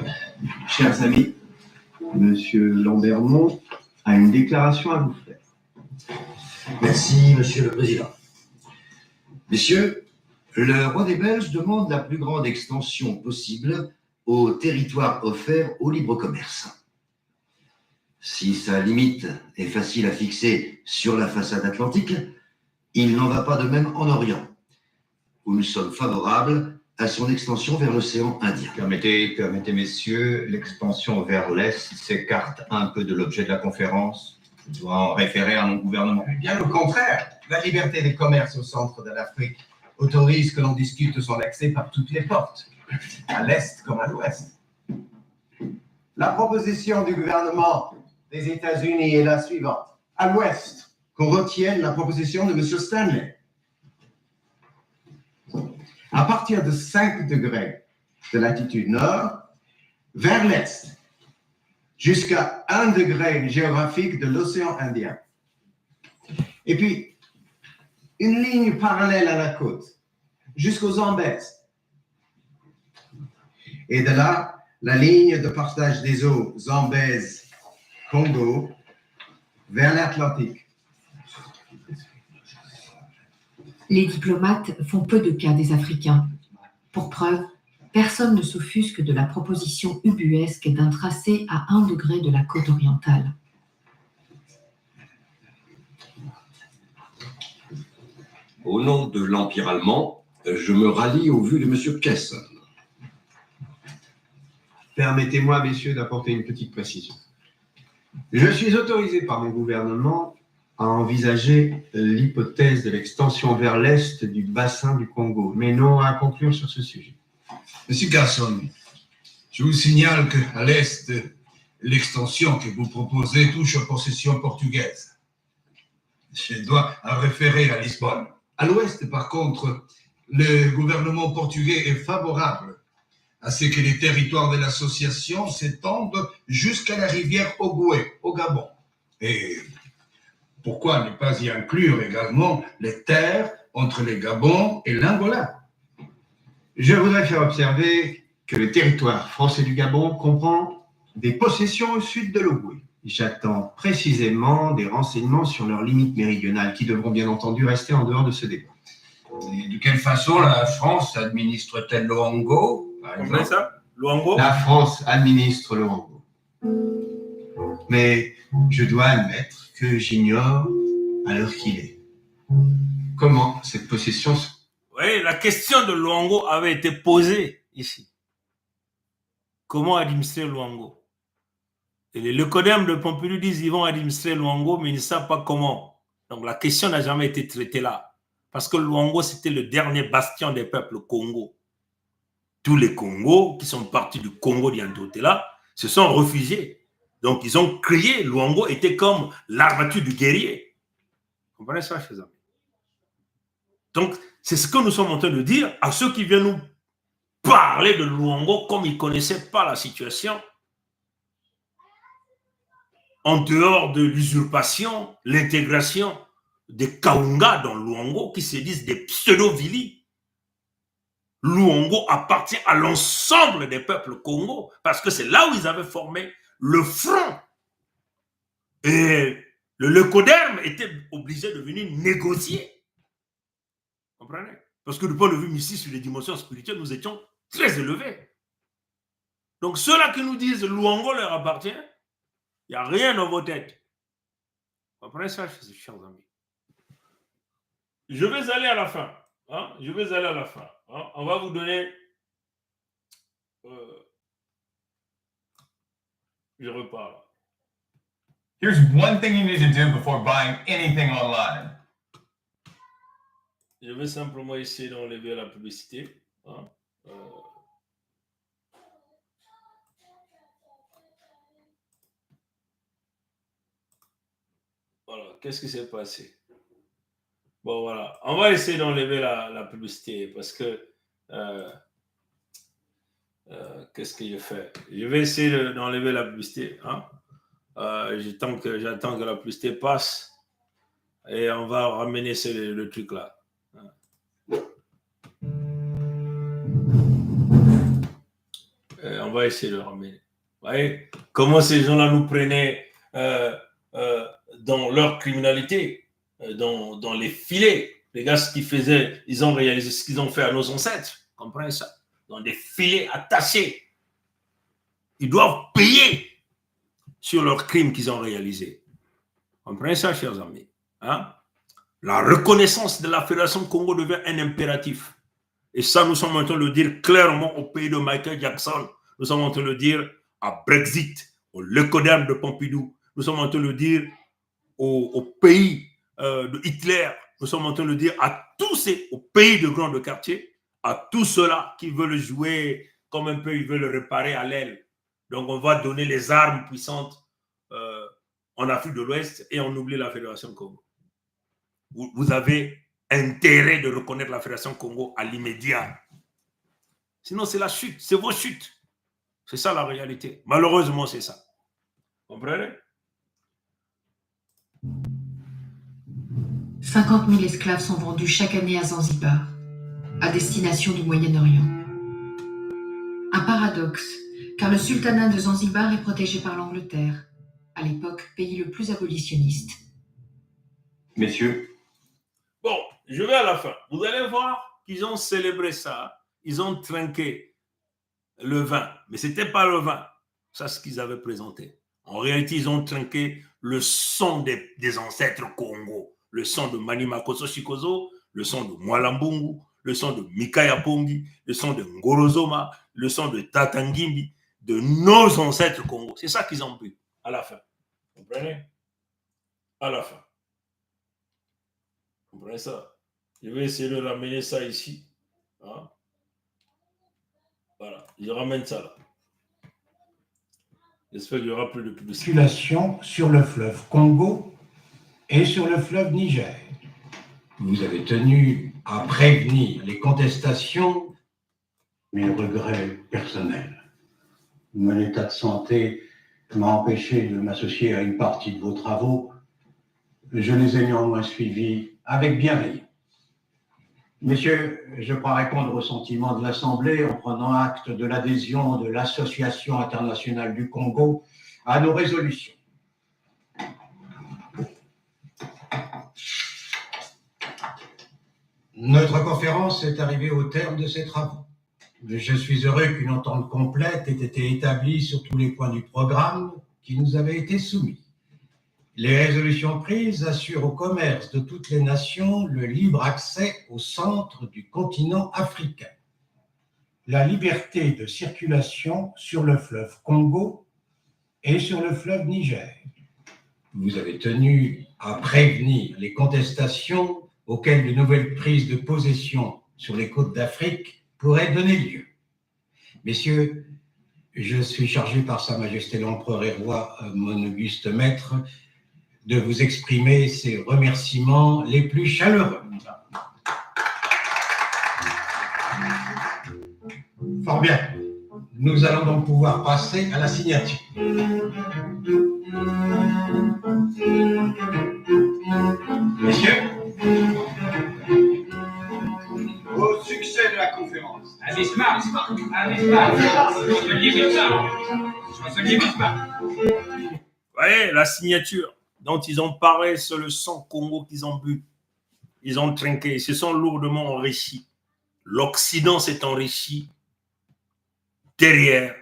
chers amis, Monsieur Lambermont a une déclaration à vous faire. Merci, Monsieur le Président. Messieurs, le roi des Belges demande la plus grande extension possible au territoire offert au libre commerce. Si sa limite est facile à fixer sur la façade atlantique, il n'en va pas de même en Orient, où nous sommes favorables à son extension vers l'océan Indien. Permettez, messieurs, l'expansion vers l'Est s'écarte un peu de l'objet de la conférence. Je dois en référer à mon gouvernement. Bien au contraire, la liberté des commerces au centre de l'Afrique autorise que l'on discute son accès par toutes les portes, à l'Est comme à l'Ouest. La proposition du gouvernement des États-Unis est la suivante. À l'Ouest, qu'on retienne la proposition de M. Stanley. À partir de 5 degrés de latitude nord, vers l'est, jusqu'à 1 degré géographique de l'océan Indien. Et puis, une ligne parallèle à la côte, jusqu'aux Zambèzes. Et de là, la ligne de partage des eaux Zambèze-Congo vers l'Atlantique. Les diplomates font peu de cas des Africains. Pour preuve, personne ne s'offusque de la proposition ubuesque d'un tracé à 1 degré de la côte orientale. Au nom de l'Empire allemand, je me rallie aux vues de M. Kess. Permettez-moi, messieurs, d'apporter une petite précision. Je suis autorisé par mon gouvernement à envisager l'hypothèse de l'extension vers l'est du bassin du Congo, mais non à conclure sur ce sujet. Monsieur Garçon, je vous signale qu'à l'est, l'extension que vous proposez touche aux possessions portugaises. Je dois en référer à Lisbonne. À l'ouest, par contre, le gouvernement portugais est favorable à ce que les territoires de l'association s'étendent jusqu'à la rivière Ogoué, au Gabon. Et pourquoi ne pas y inclure également les terres entre le Gabon et l'Angola? Je voudrais faire observer que le territoire français du Gabon comprend des possessions au sud de l'Ogoué. J'attends précisément des renseignements sur leurs limites méridionales qui devront bien entendu rester en dehors de ce débat. Et de quelle façon la France administre-t-elle l'Oango? Comprenez ça? L'Oango? La France administre l'Oango. Mais je dois admettre que j'ignore à l'heure qu'il est. Comment cette possession... Oui, la question de l'Oango avait été posée ici. Comment administrer l'Oango? Et les Lecodem de Pompidou disent qu'ils vont administrer l'Oango, mais ils ne savent pas comment. Donc la question n'a jamais été traitée là. Parce que l'Oango, c'était le dernier bastion des peuples Congo. Tous les Congos qui sont partis du Congo d'Yantotela se sont réfugiés. Donc, ils ont créé, l'Oango était comme l'armature du guerrier. Vous comprenez ça, chers amis? Donc, c'est ce que nous sommes en train de dire à ceux qui viennent nous parler de l'Oango comme ils ne connaissaient pas la situation. en dehors de l'usurpation, l'intégration des Kaunga dans Luongo qui se disent des pseudo-Vili. Luongo appartient à l'ensemble des peuples Congo parce que c'est là où ils avaient formé le front. Et le Lecoderme était obligé de venir négocier. Vous comprenez? Parce que du point de vue mystique, sur les dimensions spirituelles, nous étions très élevés. Donc ceux-là qui nous disent Luongo leur appartient, il n'y a rien dans vos têtes. Vous comprenez ça, chers amis? Je vais aller à la fin. Hein? Je vais aller à la fin. Hein? On va vous donner... je repars. Here's one thing you need to do before buying anything online. Je vais simplement essayer d'enlever la publicité. Hein? Voilà, qu'est-ce qui s'est passé? Bon, voilà, on va essayer d'enlever la publicité parce que qu'est-ce que je fais? Je vais essayer d'enlever la publicité. Hein? J'attends que la publicité passe et on va ramener le truc là. On va essayer de le ramener. Vous voyez comment ces gens-là nous prenaient dans leur criminalité, dans les filets. Les gars, ce qu'ils faisaient, ils ont réalisé ce qu'ils ont fait à nos ancêtres. Vous comprenez ça? Dans des filets attachés. Ils doivent payer sur leurs crimes qu'ils ont réalisés. Vous comprenez ça, chers amis? Hein? La reconnaissance de la Fédération Congo devient un impératif. Et ça, nous sommes en train de le dire clairement au pays de Michael Jackson. Nous sommes en train de le dire à Brexit, au Lecoderme de Pompidou. Nous sommes en train de le dire au pays de Hitler. Nous sommes en train de le dire à tous au pays de grands quartiers, à tous ceux-là qui veulent jouer comme un peu, ils veulent le réparer à l'aile. Donc, on va donner les armes puissantes en Afrique de l'Ouest et on oublie la Fédération Congo. Vous avez intérêt de reconnaître la Fédération Congo à l'immédiat. Sinon, c'est la chute, c'est vos chutes. C'est ça la réalité. Malheureusement, c'est ça. Vous comprenez? 50 000 esclaves sont vendus chaque année à Zanzibar, à destination du Moyen-Orient. Un paradoxe, car le sultanat de Zanzibar est protégé par l'Angleterre, à l'époque pays le plus abolitionniste. Messieurs. Bon, je vais à la fin. Vous allez voir qu'ils ont célébré ça. Ils ont trinqué le vin. Mais ce n'était pas le vin. Ça, c'est ce qu'ils avaient présenté. En réalité, ils ont trinqué le sang des ancêtres Congo. Le sang de Mani Makoso Shikozo, le sang de Mwalambungu, le sang de Mikaya Pongi, le sang de Ngorozoma, le sang de Tatangimbi, de nos ancêtres Congo. C'est ça qu'ils ont bu à la fin. Vous comprenez? À la fin. Vous comprenez ça? Je vais essayer de ramener ça ici. Hein? Voilà, je ramène ça là. J'espère qu'il n'y aura plus de publicité. Circulation sur le fleuve Congo et sur le fleuve Niger. Vous avez tenu à prévenir les contestations. Mes regrets personnels. Mon état de santé m'a empêché de m'associer à une partie de vos travaux. Je les ai néanmoins suivis avec bienveillance. Messieurs, je crois répondre au sentiment de l'Assemblée en prenant acte de l'adhésion de l'Association internationale du Congo à nos résolutions. Notre conférence est arrivée au terme de ses travaux. Je suis heureux qu'une entente complète ait été établie sur tous les points du programme qui nous avait été soumis. Les résolutions prises assurent au commerce de toutes les nations le libre accès au centre du continent africain. La liberté de circulation sur le fleuve Congo et sur le fleuve Niger. Vous avez tenu à prévenir les contestations auxquelles de nouvelles prises de possession sur les côtes d'Afrique pourraient donner lieu. Messieurs, je suis chargé par Sa Majesté l'Empereur et Roi, mon auguste maître, de vous exprimer ses remerciements les plus chaleureux. Fort bien. Nous allons donc pouvoir passer à la signature. voyez, la signature dont ils ont parlé, c'est le sang Congo qu'ils ont bu. Ils ont trinqué, ils se sont lourdement enrichis. L'Occident s'est enrichi derrière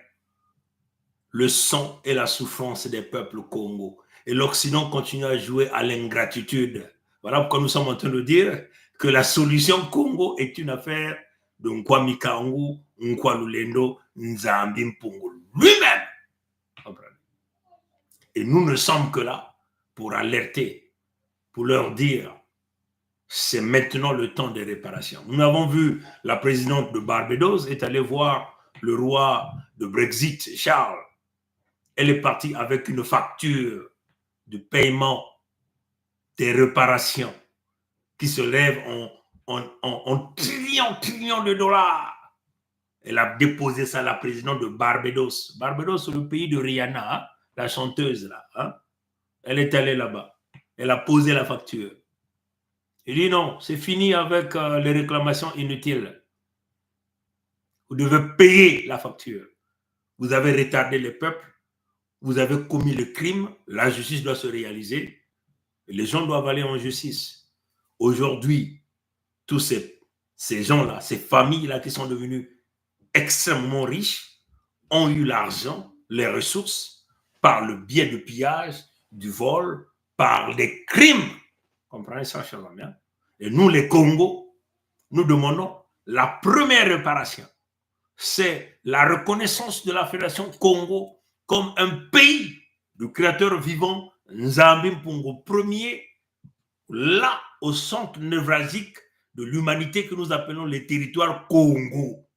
le sang et la souffrance des peuples Congo. Et l'Occident continue à jouer à l'ingratitude. Voilà pourquoi nous sommes en train de dire que la solution Congo est une affaire de Nkwami Kangu, Nkwalulendo, Nzambi Mpungu lui-même. Et nous ne sommes que là pour alerter, pour leur dire c'est maintenant le temps des réparations. Nous avons vu la présidente de Barbados est allée voir le roi de Brexit, Charles. Elle est partie avec une facture de paiement des réparations qui se lève en trillions de dollars. Elle a déposé ça à la présidente de Barbados. Barbados, c'est le pays de Rihanna, hein, la chanteuse là. Hein. Elle est allée là-bas. Elle a posé la facture. Il dit non, c'est fini avec les réclamations inutiles. Vous devez payer la facture. Vous avez retardé les peuples. Vous avez commis le crime. La justice doit se réaliser. Et les gens doivent aller en justice. Aujourd'hui, tous ces gens-là, ces familles-là qui sont devenues extrêmement riches, ont eu l'argent, les ressources, par le biais du pillage, du vol, par des crimes. Comprenez ça, chers amis? Et nous, les Congos, nous demandons la première réparation. C'est la reconnaissance de la Fédération Congo comme un pays du créateur vivant, Nzambi Mpungu, premier, là, au centre névralgique de l'humanité que nous appelons les territoires Congo.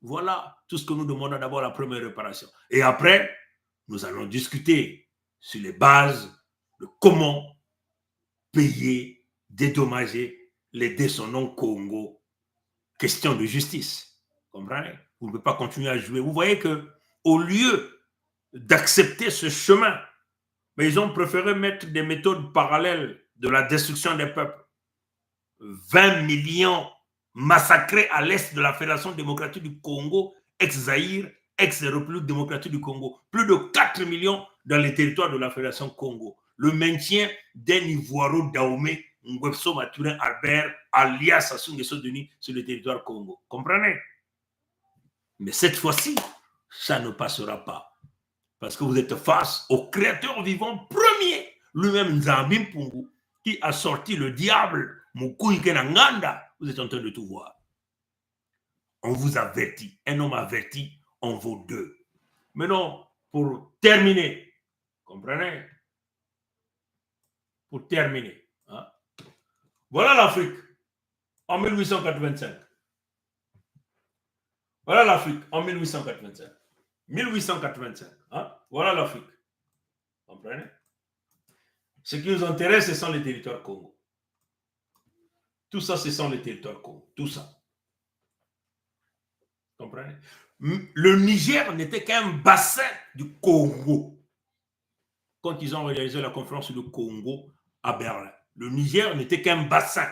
Voilà tout ce que nous demandons d'abord, la première réparation. Et après, nous allons discuter sur les bases de comment payer, dédommager les descendants Congo. Question de justice. Comprenez? Vous ne pouvez pas continuer à jouer. Vous voyez qu'au lieu d'accepter ce chemin, mais ils ont préféré mettre des méthodes parallèles de la destruction des peuples. 20 millions massacrés à l'est de la Fédération démocratique du Congo, ex-Zaïre, ex-République démocratique du Congo. Plus de 4 millions dans les territoires de la Fédération Congo. Le maintien d'un Ivoiro Dahomey, Ngwebso Maturin Albert, alias Sassou Nguesso Denis sur le territoire Congo. Comprenez? Mais cette fois-ci, ça ne passera pas. Parce que vous êtes face au créateur vivant premier, lui-même Nzambi Mpungu, qui a sorti le diable, Mukuike Nanganda. Vous êtes en train de tout voir. On vous avertit. Un homme averti en vaut deux. Maintenant, pour terminer, comprenez? Pour terminer, hein? Voilà l'Afrique en 1885. Voilà l'Afrique en 1885. 1885. Hein? Voilà l'Afrique. Comprenez? Ce qui nous intéresse, ce sont les territoires Congo. Tout ça, ce sont les territoires Congo. Tout ça. Comprenez? Le Niger n'était qu'un bassin du Congo. Quand ils ont réalisé la conférence du Congo à Berlin, le Niger n'était qu'un bassin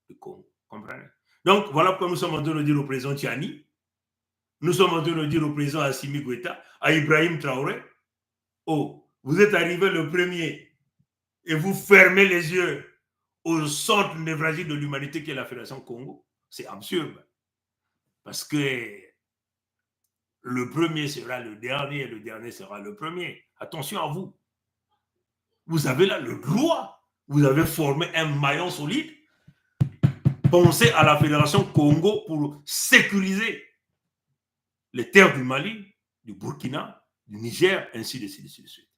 du Congo. Comprenez? Donc, voilà pourquoi nous sommes en train de dire au président Tiani, nous sommes en train de dire au président Assimi Goïta, à Ibrahim Traoré, oh, vous êtes arrivé le premier et vous fermez les yeux au centre névralgique de l'humanité qui est la Fédération Congo. C'est absurde. Parce que le premier sera le dernier et le dernier sera le premier. Attention à vous. Vous avez là le droit. Vous avez formé un maillon solide. Pensez à la Fédération Congo pour sécuriser les terres du Mali, du Burkina, du Niger, ainsi de suite.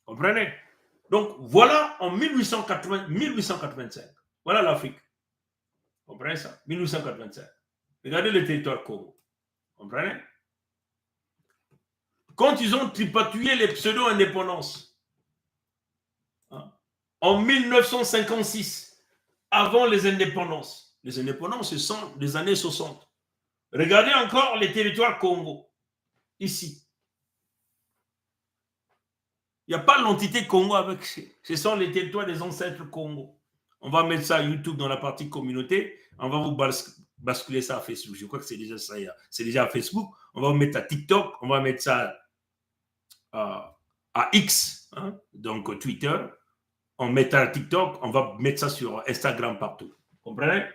Comprenez? Donc, voilà en 1885. Voilà l'Afrique. Comprenez ça? 1885. Regardez le territoire Congo. Comprenez? Quand ils ont tripatouillé les pseudo-indépendances, hein, en 1956, avant les indépendances, ce sont des années 60. Regardez encore les territoires Congo, ici. Il n'y a pas l'entité Congo avec. Ce sont les territoires des ancêtres Congo. On va mettre ça à YouTube dans la partie communauté. On va vous basculer ça à Facebook. Je crois que c'est déjà ça. C'est déjà à Facebook. On va mettre à TikTok. On va mettre ça à X, hein, donc Twitter. On met à TikTok. On va mettre ça sur Instagram partout. Vous comprenez?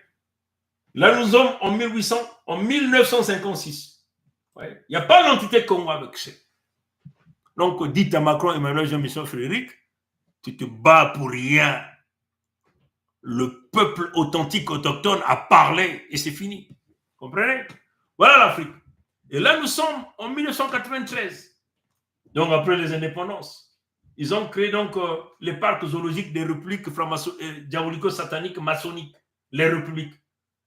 Là, nous sommes en 1956. Ouais. Il n'y a pas l'entité Congo avec ça. Donc, dites à Macron, Emmanuel, Jean-Michel, Frédéric, tu te bats pour rien. Le peuple authentique, autochtone a parlé et c'est fini. Vous comprenez? Voilà l'Afrique. Et là, nous sommes en 1993. Donc, après les indépendances. Ils ont créé donc les parcs zoologiques des républiques diabolico-sataniques maçonniques. Les républiques.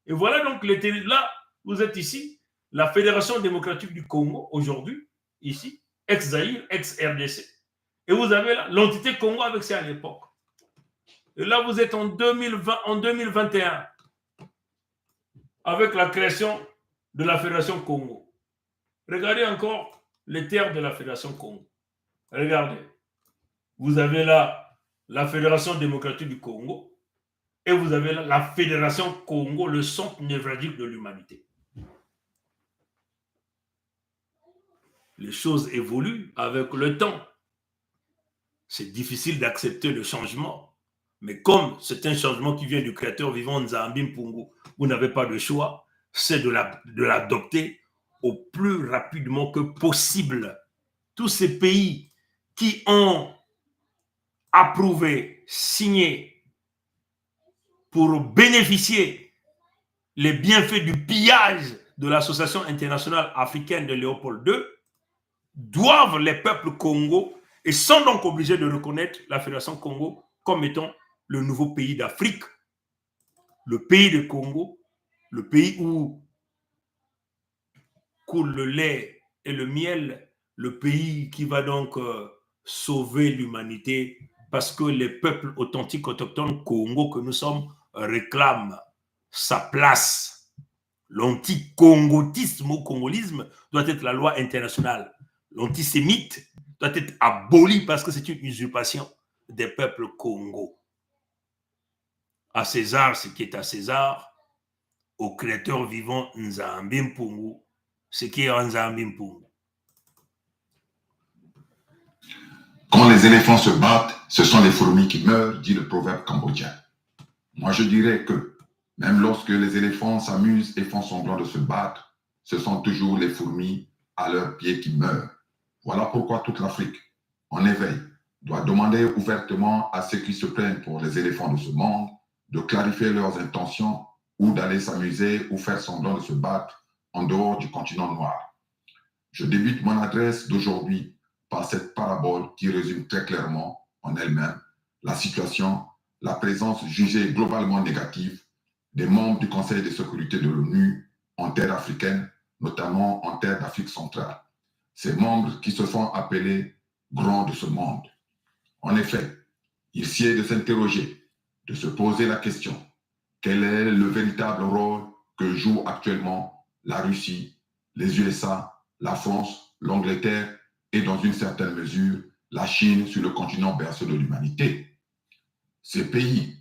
Et voilà donc, là, vous êtes ici, la Fédération démocratique du Congo, aujourd'hui, ici, ex-Zaïre, ex-RDC. Et vous avez là l'entité Congo avec ça à l'époque. Et là, vous êtes en 2021, avec la création de la Fédération Congo. Regardez encore les terres de la Fédération Congo. Regardez. Vous avez là la Fédération démocratique du Congo et vous avez là la Fédération Congo, le centre névralgique de l'humanité. Les choses évoluent avec le temps. C'est difficile d'accepter le changement. Mais comme c'est un changement qui vient du créateur vivant Nzambi Mpungu, vous n'avez pas de choix, c'est de l'adopter au plus rapidement que possible. Tous ces pays qui ont approuvé, signé pour bénéficier les bienfaits du pillage de l'Association internationale africaine de Léopold II doivent les peuples Congo et sont donc obligés de reconnaître la Fédération Congo comme étant le nouveau pays d'Afrique, le pays de Congo, le pays où coule le lait et le miel, le pays qui va donc sauver l'humanité parce que les peuples authentiques autochtones Congo que nous sommes réclament sa place. L'anti-congotisme ou congolisme doit être la loi internationale. L'antisémite doit être aboli parce que c'est une usurpation des peuples Congo. À César ce qui est à César, au créateur vivant Nzambi Mpungu ce qui est Nzambi Mpungu. Quand les éléphants se battent, ce sont les fourmis qui meurent, dit le proverbe cambodgien. Moi, je dirais que même lorsque les éléphants s'amusent et font semblant de se battre, ce sont toujours les fourmis à leurs pieds qui meurent. Voilà pourquoi toute l'Afrique, en éveil, doit demander ouvertement à ceux qui se plaignent pour les éléphants de ce monde de clarifier leurs intentions ou d'aller s'amuser ou faire semblant de se battre en dehors du continent noir. Je débute mon adresse d'aujourd'hui par cette parabole qui résume très clairement en elle-même la situation, la présence jugée globalement négative des membres du Conseil de sécurité de l'ONU en terre africaine, notamment en terre d'Afrique centrale. Ces membres qui se font appeler grands de ce monde. En effet, il sied de s'interroger, de se poser la question, quel est le véritable rôle que joue actuellement la Russie, les USA, la France, l'Angleterre et dans une certaine mesure la Chine sur le continent berceau de l'humanité. Ces pays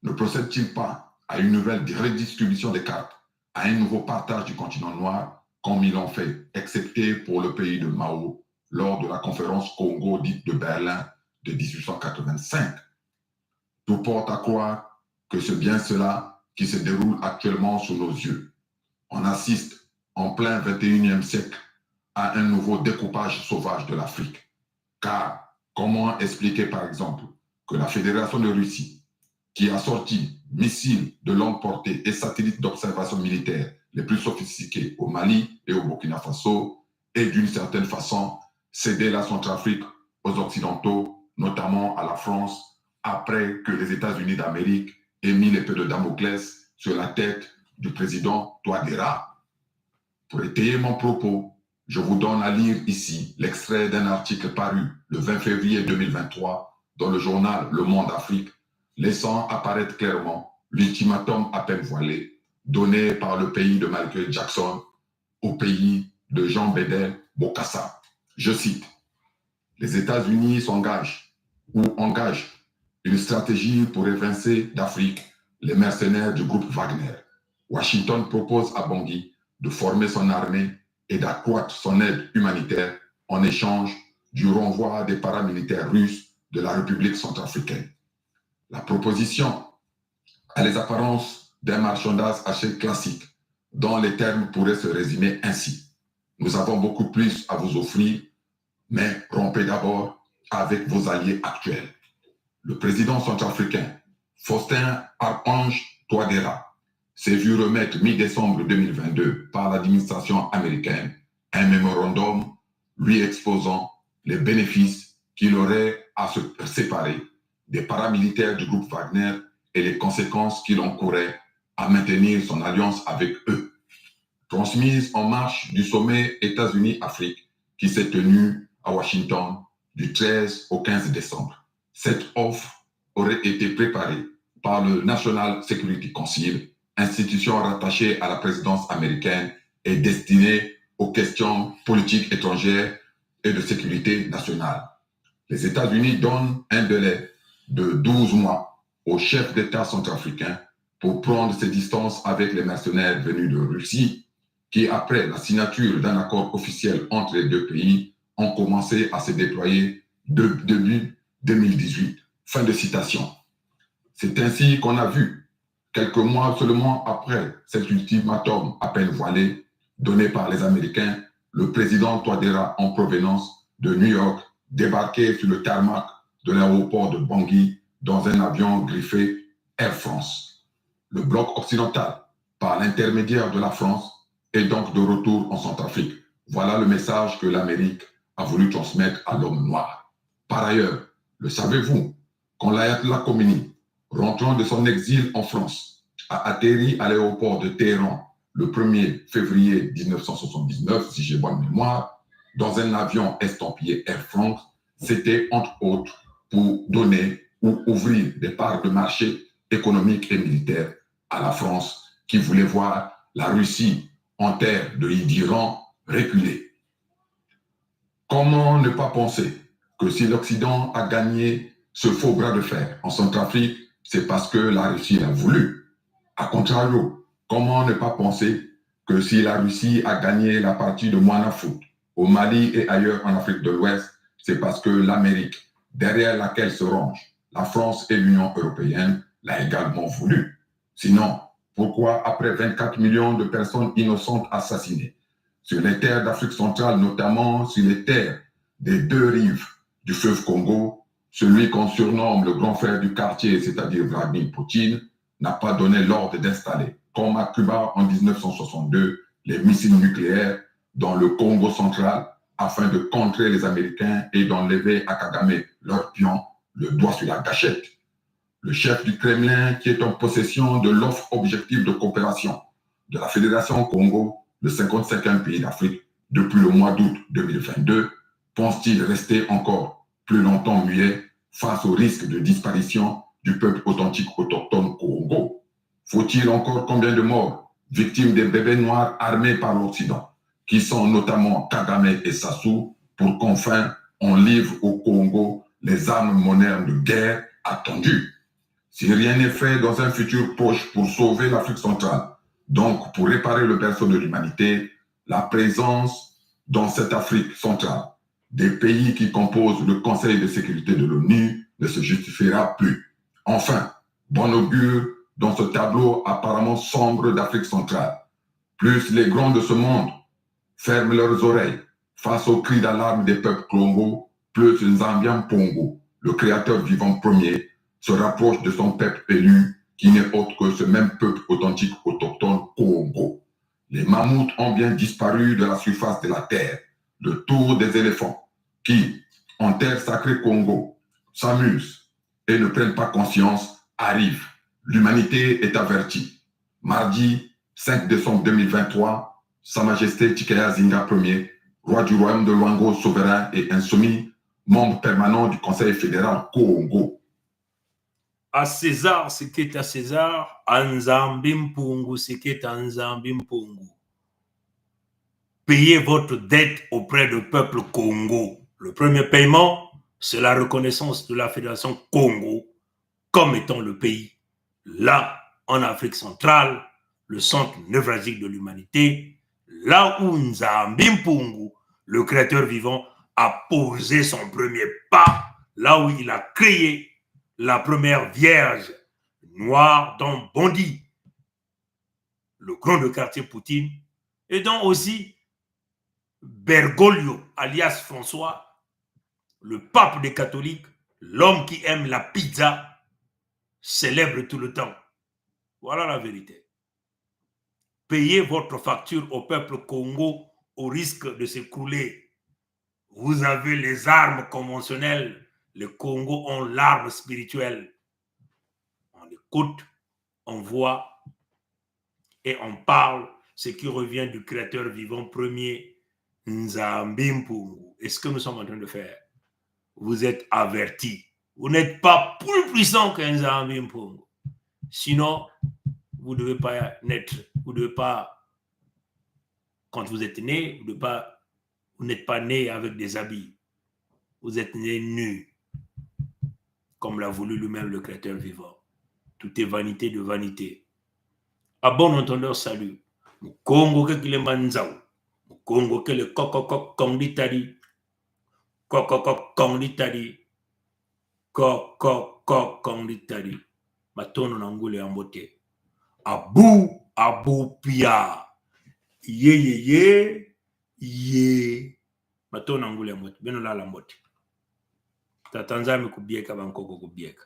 ne procèdent-ils pas à une nouvelle redistribution des cartes, à un nouveau partage du continent noir, comme ils l'ont fait, excepté pour le pays de Mao, lors de la conférence Congo dite de Berlin de 1885. Tout porte à croire que c'est bien cela qui se déroule actuellement sous nos yeux. On assiste en plein 21e siècle à un nouveau découpage sauvage de l'Afrique. Car comment expliquer par exemple que la Fédération de Russie, qui a sorti missiles de longue portée et satellites d'observation militaire les plus sophistiqués au Mali et au Burkina Faso, ait d'une certaine façon cédé la Centrafrique aux Occidentaux, notamment à la France, après que les États-Unis d'Amérique aient mis l'épée de Damoclès sur la tête du président Touadéra. Pour étayer mon propos, je vous donne à lire ici l'extrait d'un article paru le 20 février 2023 dans le journal Le Monde Afrique, laissant apparaître clairement l'ultimatum à peine voilé donné par le pays de Michael Jackson au pays de Jean Bédel Bokassa. Je cite, « Les États-Unis s'engagent ou engagent une stratégie pour évincer d'Afrique les mercenaires du groupe Wagner. Washington propose à Bangui de former son armée et d'accroître son aide humanitaire en échange du renvoi des paramilitaires russes de la République centrafricaine. La proposition a les apparences d'un marchandage assez classique, dont les termes pourraient se résumer ainsi. Nous avons beaucoup plus à vous offrir, mais rompez d'abord avec vos alliés actuels. Le président centrafricain, Faustin Archange Touadéra, s'est vu remettre mi-décembre 2022 par l'administration américaine un mémorandum lui exposant les bénéfices qu'il aurait à se séparer des paramilitaires du groupe Wagner et les conséquences qu'il encourait à maintenir son alliance avec eux. Transmise en marche du sommet États-Unis-Afrique qui s'est tenu à Washington du 13 au 15 décembre. Cette offre aurait été préparée par le National Security Council, institution rattachée à la présidence américaine et destinée aux questions politiques étrangères et de sécurité nationale. Les États-Unis donnent un délai de 12 mois au chef d'État centrafricain pour prendre ses distances avec les mercenaires venus de Russie qui, après la signature d'un accord officiel entre les deux pays, ont commencé à se déployer début 2018. Fin de citation. C'est ainsi qu'on a vu, quelques mois seulement après cet ultimatum à peine voilé, donné par les Américains, le président Touadéra en provenance de New York débarquer sur le tarmac de l'aéroport de Bangui dans un avion griffé Air France. Le bloc occidental, par l'intermédiaire de la France, est donc de retour en Centrafrique. Voilà le message que l'Amérique a voulu transmettre à l'homme noir. Par ailleurs, le savez-vous, quand l'Ayatollah Khomeini, rentrant de son exil en France, a atterri à l'aéroport de Téhéran le 1er février 1979, si j'ai bonne mémoire, dans un avion estampillé Air France, c'était entre autres pour donner ou ouvrir des parts de marché économiques et militaires à la France qui voulait voir la Russie en terre de d'Iran reculer. Comment ne pas penser que si l'Occident a gagné ce faux bras de fer en Centrafrique, c'est parce que la Russie l'a voulu. A contrario, comment ne pas penser que si la Russie a gagné la partie de Moanafout au Mali et ailleurs en Afrique de l'Ouest, c'est parce que l'Amérique, derrière laquelle se rangent la France et l'Union européenne, l'a également voulu. Sinon, pourquoi après 24 millions de personnes innocentes assassinées sur les terres d'Afrique centrale, notamment sur les terres des deux rives du fleuve Congo, celui qu'on surnomme le grand frère du quartier, c'est-à-dire Vladimir Poutine, n'a pas donné l'ordre d'installer, comme à Cuba en 1962, les missiles nucléaires dans le Congo central afin de contrer les Américains et d'enlever à Kagame, leur pion, le doigt sur la gâchette. Le chef du Kremlin, qui est en possession de l'offre objective de coopération de la Fédération Congo, le 55e pays d'Afrique, depuis le mois d'août 2022, pense-t-il rester encore plus longtemps muet face au risque de disparition du peuple authentique autochtone Congo? Faut-il encore combien de morts, victimes des bébés noirs armés par l'Occident, qui sont notamment Kagame et Sassou, pour qu'enfin on livre au Congo les armes modernes de guerre attendues? Si rien n'est fait dans un futur proche pour sauver l'Afrique centrale, donc pour réparer le berceau de l'humanité, la présence dans cette Afrique centrale des pays qui composent le Conseil de sécurité de l'ONU ne se justifiera plus. Enfin, bon augure dans ce tableau apparemment sombre d'Afrique centrale. Plus les grands de ce monde ferment leurs oreilles face aux cris d'alarme des peuples Congo, plus Nzambian Pongo, le créateur vivant premier, se rapproche de son peuple élu, qui n'est autre que ce même peuple authentique autochtone Congo. Les mammouths ont bien disparu de la surface de la terre. Le tour des éléphants, qui, en terre sacrée Congo, s'amusent et ne prennent pas conscience, arrive. L'humanité est avertie. Mardi 5 décembre 2023, Sa Majesté Tikaya Zinga Ier, roi du royaume de Luango, souverain et insoumis, membre permanent du Conseil fédéral Congo. À César ce qui est à César, à Nzambi Mpungu ce qui est à Nzambi Mpungu. Payez votre dette auprès du peuple Congo. Le premier paiement, c'est la reconnaissance de la Fédération Congo comme étant le pays. Là, en Afrique centrale, le centre névralgique de l'humanité, là où Nzambi Mpungu, le créateur vivant, a posé son premier pas, là où il a créé la première vierge noire dont bondit le grand de quartier Poutine, et dont aussi Bergoglio, alias François, le pape des catholiques, l'homme qui aime la pizza, célèbre tout le temps. Voilà la vérité. Payez votre facture au peuple Congo au risque de s'écrouler. Vous avez les armes conventionnelles. Les Congos ont l'arme spirituelle. On écoute, on voit et on parle ce qui revient du créateur vivant premier, Nzambi Mpungu. Et ce que nous sommes en train de faire, vous êtes avertis. Vous n'êtes pas plus puissant qu'un Nzambi Mpungu. Sinon, vous ne devez pas naître. Vous ne devez pas, quand vous êtes né, vous n'êtes pas né avec des habits. Vous êtes né nu, comme l'a voulu lui-même le créateur vivant. Tout est vanité de vanité. À bon entendeur, salut. Congo que le manzao. Congo que le kokokok kongitari. Kokokok kongitari. Kokokok kongitari. Matono nangule ambote. Abu pia. Ye. Matono nangule ambote. Beno la lambote. Tatanzami kubieka bankoko kubieka.